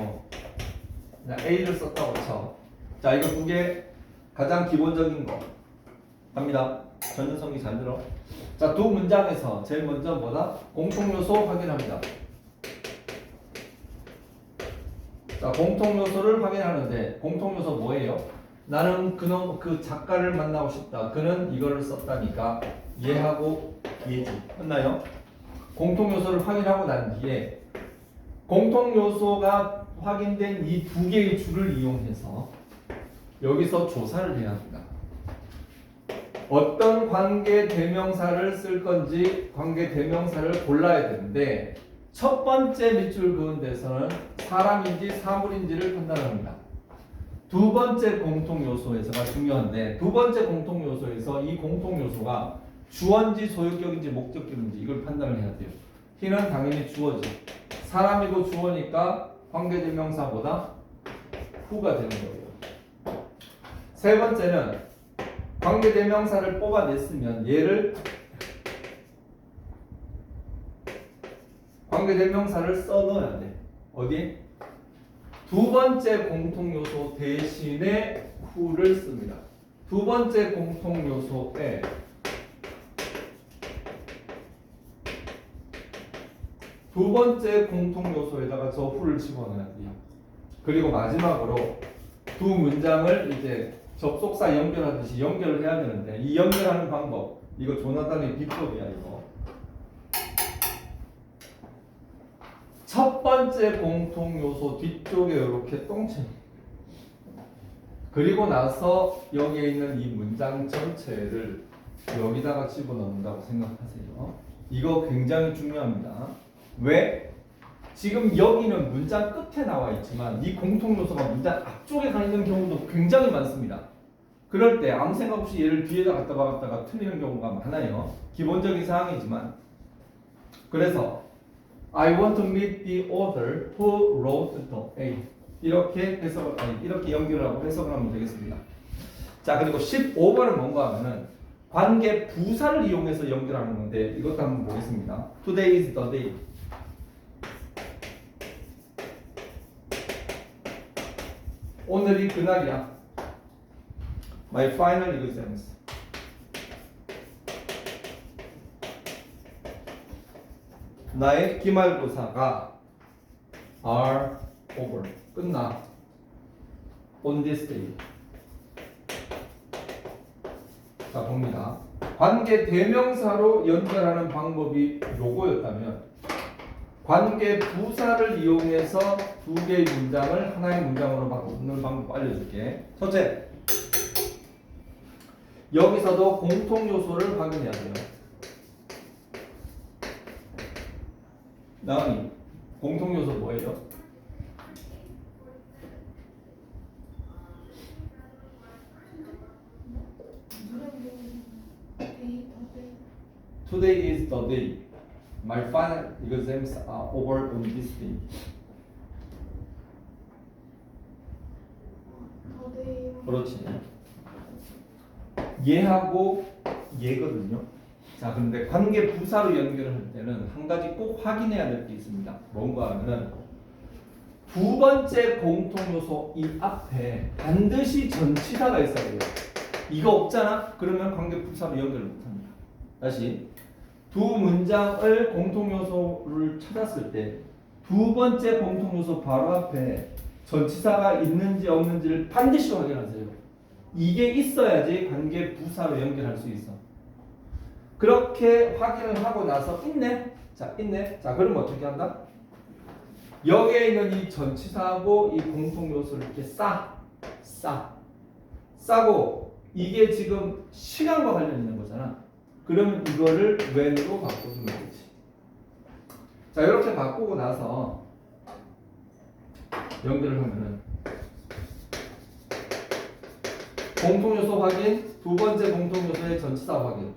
A를 썼다고 쳐. 자, 이거 두 개 가장 기본적인 거 갑니다. 전전성기 잘 들어. 자, 두 문장에서 제일 먼저 뭐다? 공통요소 확인합니다. 자, 공통요소를 확인하는데 공통요소 뭐예요? 나는 그 작가를 만나고 싶다. 그는 이거를 썼다니까 얘하고 얘지. 맞나요? 공통요소를 확인하고 난 뒤에 공통요소가 확인된 이 두 개의 줄을 이용해서 여기서 조사를 해야 합니다. 어떤 관계 대명사를 쓸 건지 관계 대명사를 골라야 되는데 첫 번째 밑줄 그은 데서는 사람인지 사물인지를 판단합니다. 두 번째 공통 요소에서가 중요한데 두 번째 공통 요소에서 이 공통 요소가 주어인지 소유격인지 목적격인지 이걸 판단을 해야 돼요. He는 당연히 주어지. 사람이고 주어니까 관계대명사보다 who가 되는 거예요. 세 번째는 관계대명사를 뽑아냈으면 얘를 관계대명사를 써넣어야 돼. 어디? 두 번째 공통요소 대신에 who를 씁니다. 두 번째 공통요소에 두 번째 공통요소에다가 저 who를 집어넣어야 돼요. 그리고 마지막으로 두 문장을 이제 접속사 연결하듯이 연결을 해야 되는데 이 연결하는 방법 이거 조나단의 비법이야 이거. 첫 번째 공통요소 뒤쪽에 이렇게 똥침 그리고 나서 여기에 있는 이 문장 전체를 여기다가 집어넣는다고 생각하세요. 이거 굉장히 중요합니다. 왜? 지금 여기는 문장 끝에 나와 있지만 이 공통요소가 문장 앞쪽에 가 있는 경우도 굉장히 많습니다. 그럴 때 아무 생각 없이 얘를 뒤에다 갖다 박았다가 틀리는 경우가 많아요. 기본적인 사항이지만 그래서 I want to meet the author who wrote the A 이렇게 해석을 이렇게 연결하고 해석을 하면 되겠습니다. 자, 그리고 15번은 뭔가 하면은 관계 부사를 이용해서 연결하는 건데 이것도 한번 보겠습니다. Today is the day. 오늘이 그날이야. My final exams. 나의 기말고사가 are over. 끝나. On this day. 자, 봅니다. 관계 대명사로 연결하는 방법이 요거였다면 관계 부사를 이용해서 두 개의 문장을 하나의 문장으로 바꾸는 방법 알려줄게. 첫째, 여기서도 공통 요소를 확인해야 돼요. 나은이, 공통 요소 뭐예요? Today is the day. My final exams are over on this day. 그렇지. 얘하고 얘거든요. 자, 그런데 관계 부사로 연결을 할 때는 한 가지 꼭 확인해야 될 게 있습니다. 뭔가 하면은 두 번째 공통 요소 이 앞에 반드시 전치사가 있어야 돼요. 이거 없잖아? 그러면 관계 부사로 연결을 못 합니다. 다시. 두 문장을 공통 요소를 찾았을 때 두 번째 공통 요소 바로 앞에 전치사가 있는지 없는지를 반드시 확인하세요. 이게 있어야지 관계 부사로 연결할 수 있어. 그렇게 확인을 하고 나서 있네. 자, 있네. 자, 그럼 어떻게 한다? 여기에 있는 이 전치사하고 이 공통 요소를 이렇게 싸고 이게 지금 시간과 관련 있는 거잖아. 그러면 이거를 when으로 바꿔주면 되지. 자, 이렇게 바꾸고 나서 연결을 하면은 공통 요소 확인, 두 번째 공통 요소의 전치사 확인.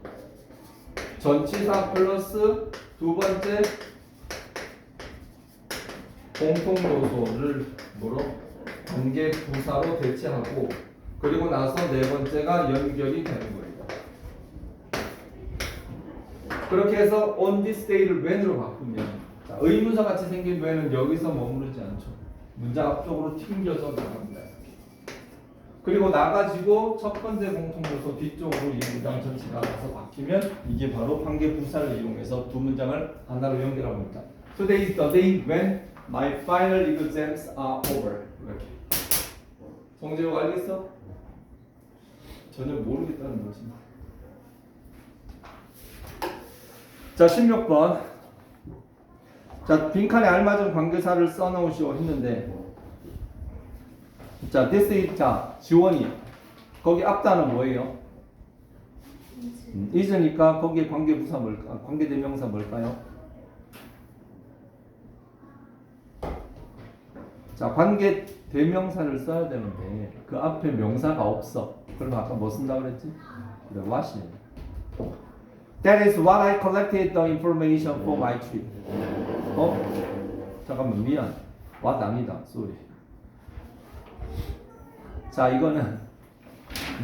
전치사 플러스 두 번째 공통 요소를 뭐로? 관계 부사로 대체하고 그리고 나서 네 번째가 연결이 되는 거예요. 그렇게 해서 on this day를 when으로 바꾸면 자, 의문사 같이 생긴 when은 여기서 머무르지 않죠. 문장 앞쪽으로 튕겨서 나갑니다. 그리고 나가지고 첫 번째 공통 요소 뒤쪽으로 이 문장 전체가 가서 바뀌면 이게 바로 관계 부사를 이용해서 두 문장을 하나로 연결합니다. Today is the day when my final exams are over. 이렇게. 정재욱 알겠어? 전혀 모르겠다는 거지. 자, 16번. 자, 빈칸에 알맞은 관계사를 써놓으시오 했는데 자, this is 자, 지원이 거기 앞단은 뭐예요? is니까 거기에 관계부사 뭘까? 관계대명사 뭘까요? 자, 관계대명사를 써야 되는데 그 앞에 명사가 없어. 그럼 아까 뭐 쓴다고 그랬지? 그래, what이에요. That is what I collected the information for my trip. 잠깐만, 미안. what 아니다. sorry. 자, 이거는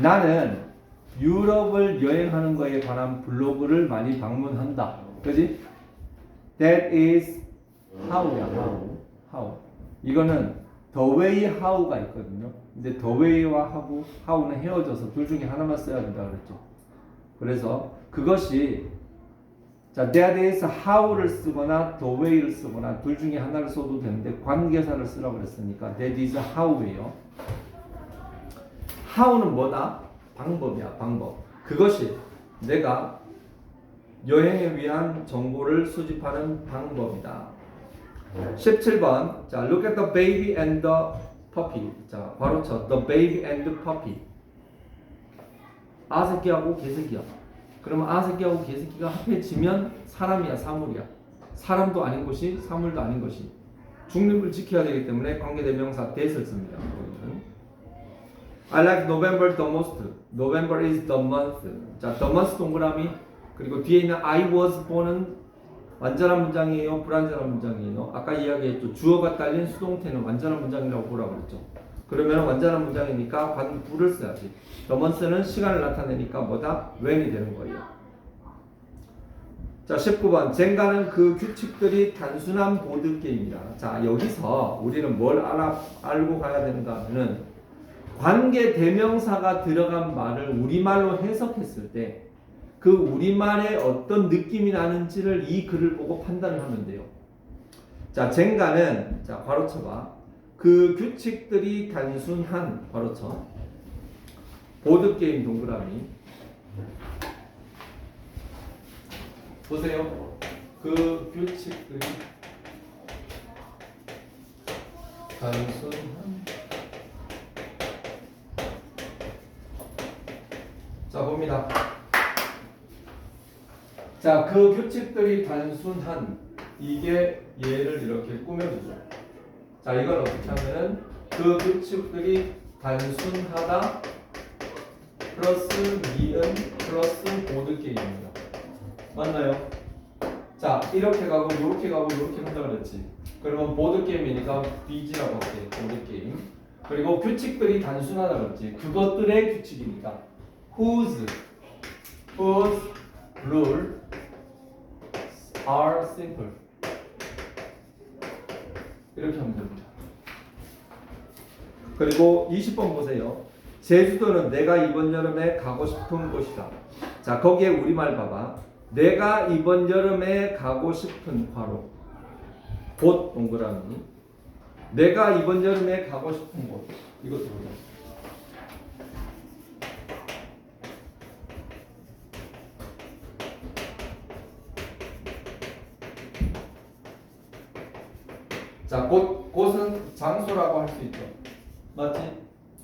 나는 유럽을 여행하는 거에 관한 블로그를 많이 방문한다. 그지? That is how야, how. 이거는 the way how가 있거든요. 근데 the way와 how는 헤어져서 둘 중에 하나만 써야 된다 그랬죠. 그래서 그것이 자, that is how를 쓰거나 the way를 쓰거나 둘 중에 하나를 써도 되는데 관계사를 쓰라고 그랬으니까 that is how예요. how는 뭐다? 방법이야, 방법. 그것이 내가 여행에 위한 정보를 수집하는 방법이다. 17번. 자, look at the baby and the puppy. 자, 바로 쳐. The baby and the puppy. 아새끼하고 개새끼야. 그러면 아새끼하고 개새끼가 합해지면 사람이야, 사물이야. 사람도 아닌 것이, 사물도 아닌 것이. 중립을 지켜야 되기 때문에 관계대명사 that을 씁니다. I like November the most. November is the month. 자, the month 동그라미. 그리고 뒤에 있는 I was born은 완전한 문장이에요, 불완전한 문장이에요. 아까 이야기했죠. 주어가 딸린 수동태는 완전한 문장이라고 보라고 그랬죠. 그러면 완전한 문장이니까 관부를 써야지. the month는 시간을 나타내니까 뭐다? when이 되는 거예요. 자, 19번. 젠가는 그 규칙들이 단순한 보드게임이다. 자, 여기서 우리는 뭘 알고 가야 되는가 하면은 관계 대명사가 들어간 말을 우리말로 해석했을 때 그 우리말에 어떤 느낌이 나는지를 이 글을 보고 판단을 하면 돼요. 자, 젠가는 자, 괄호쳐봐. 그 규칙들이 단순한 괄호쳐. 보드게임 동그라미. 보세요. 그 규칙들이 단순한. 자, 봅니다. 자, 그 규칙들이 단순한 이게 얘를 이렇게 꾸며주죠. 자, 이건 어떻게 하면은 그 규칙들이 단순하다 플러스 미은 플러스 보드게임입니다. 맞나요? 자, 이렇게 가고 이렇게 가고 이렇게 한다 그랬지. 그러면 보드게임이니까 BG라고 할게. 보드게임. 그리고 규칙들이 단순하다 그랬지. 그것들의 규칙이니까 whose rule are simple. 이렇게 하면 됩니다. 그리고 20번 보세요. 제주도는 내가 이번 여름에 가고 싶은 곳이다. 자, 거기에 우리말 봐봐. 내가 이번 여름에 가고 싶은 괄호 곳 동그라미. 내가 이번 여름에 가고 싶은 곳. 이것도 자, 곳은 장소라고 할 수 있죠. 맞지?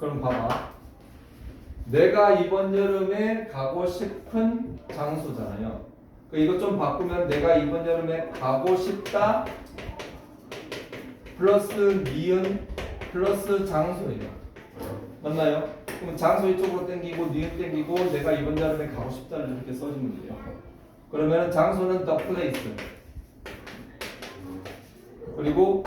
그럼 봐봐. 내가 이번 여름에 가고 싶은 장소잖아요. 이거 좀 바꾸면 내가 이번 여름에 가고 싶다 플러스 니은 플러스 장소예요. 맞나요? 그럼 장소 이쪽으로 땡기고 니은 땡기고 내가 이번 여름에 가고 싶다를 이렇게 써주면 돼요. 그러면 장소는 the place. 그리고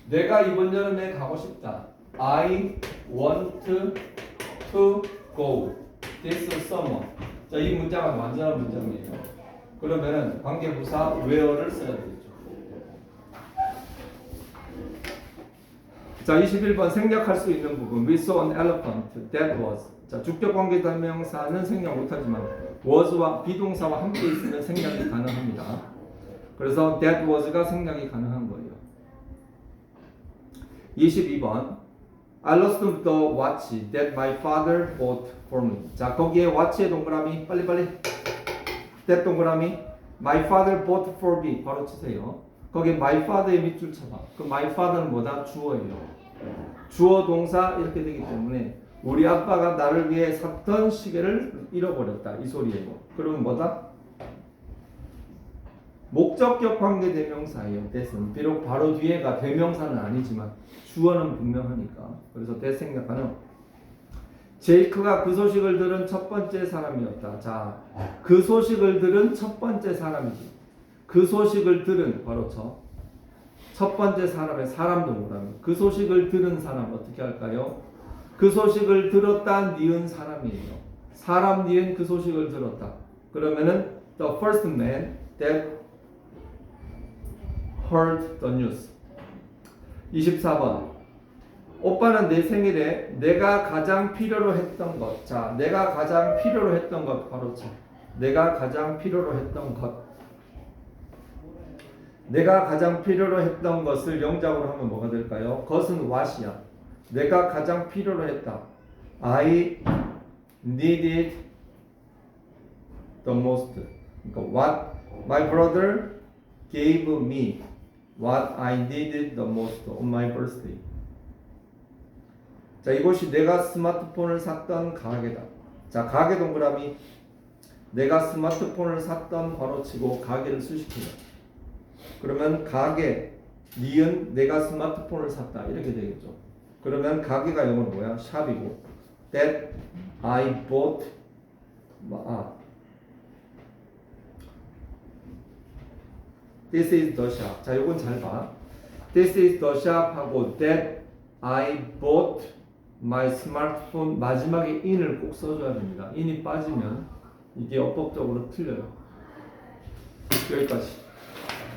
내가 이번 여름에 가고 싶다. I want to go this summer. 자, 이 문장은 완전한 문장이에요. 그러면은 관계부사 where를 써야 되겠죠. 자, 21번 생략할 수 있는 부분. We saw an elephant. That was. 자, 주격 관계 대명사는 생략 못하지만 was와 비동사와 함께 있으면 생략이 가능합니다. 그래서 that was가 생략이 가능한 거예요. 22번 I lost the watch that my father bought for me. 자, 거기에 watch의 동그라미 빨리빨리 that 동그라미 my father bought for me 바로 치세요. 거기에 my father의 밑줄 쳐봐. 그 my father는 뭐다? 주어예요. 주어 동사 이렇게 되기 때문에 우리 아빠가 나를 위해 샀던 시계를 잃어버렸다 이 소리예요. 그러면 뭐다? 목적격 관계 대명사예요. that은 비록 바로 뒤에가 대명사는 아니지만 주어는 분명하니까. 그래서 that 생략하는 제이크가 그 소식을 들은 첫 번째 사람이었다. 자, 그 소식을 들은 첫 번째 사람이지. 그 소식을 들은 바로 첫 번째 사람의 사람 동그라미. 그 소식을 들은 사람 어떻게 할까요? 그 소식을 들었다 니은 사람이에요. 사람 니은 그 소식을 들었다. 그러면은 the first man that heard the news. 24번 오빠는 내 생일에 내가 가장 필요로 했던 것. 자, 내가 가장 필요로 했던 것 바로 내가 가장 필요로 했던 것. 내가 가장 필요로 했던 것을 영작으로 하면 뭐가 될까요? 것은 what이야. 내가 가장 필요로 했다. I needed the most. 그러니까 what my brother gave me what I needed the most on my birthday. 자, 이곳이 내가 스마트폰을 샀던 가게다. 자, 가게 동그라미 내가 스마트폰을 샀던 바로 치고 가게를 수식해요. 그러면 가게 니은 내가 스마트폰을 샀다 이렇게 되겠죠. 그러면 가게가 영어로 뭐야? 샵이고 that I bought this is the shop. 자, 요건 잘 봐. This is the shop 하고 that I bought my smartphone 마지막에 in을 꼭 써줘야 됩니다. in이 빠지면 이게 어법적으로 틀려요. 여기까지.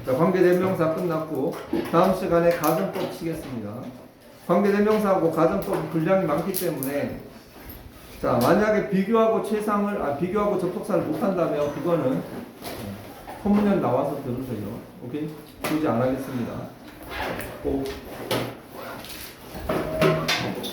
자, 관계대명사 끝났고 다음 시간에 가정법 치겠습니다. 관계대명사하고 가정법 분량이 많기 때문에 자, 만약에 비교하고 비교하고 접속사를 못한다면 그거는 본문에 나와서 들으세요. 오케이? 굳이 안 하겠습니다. 꼭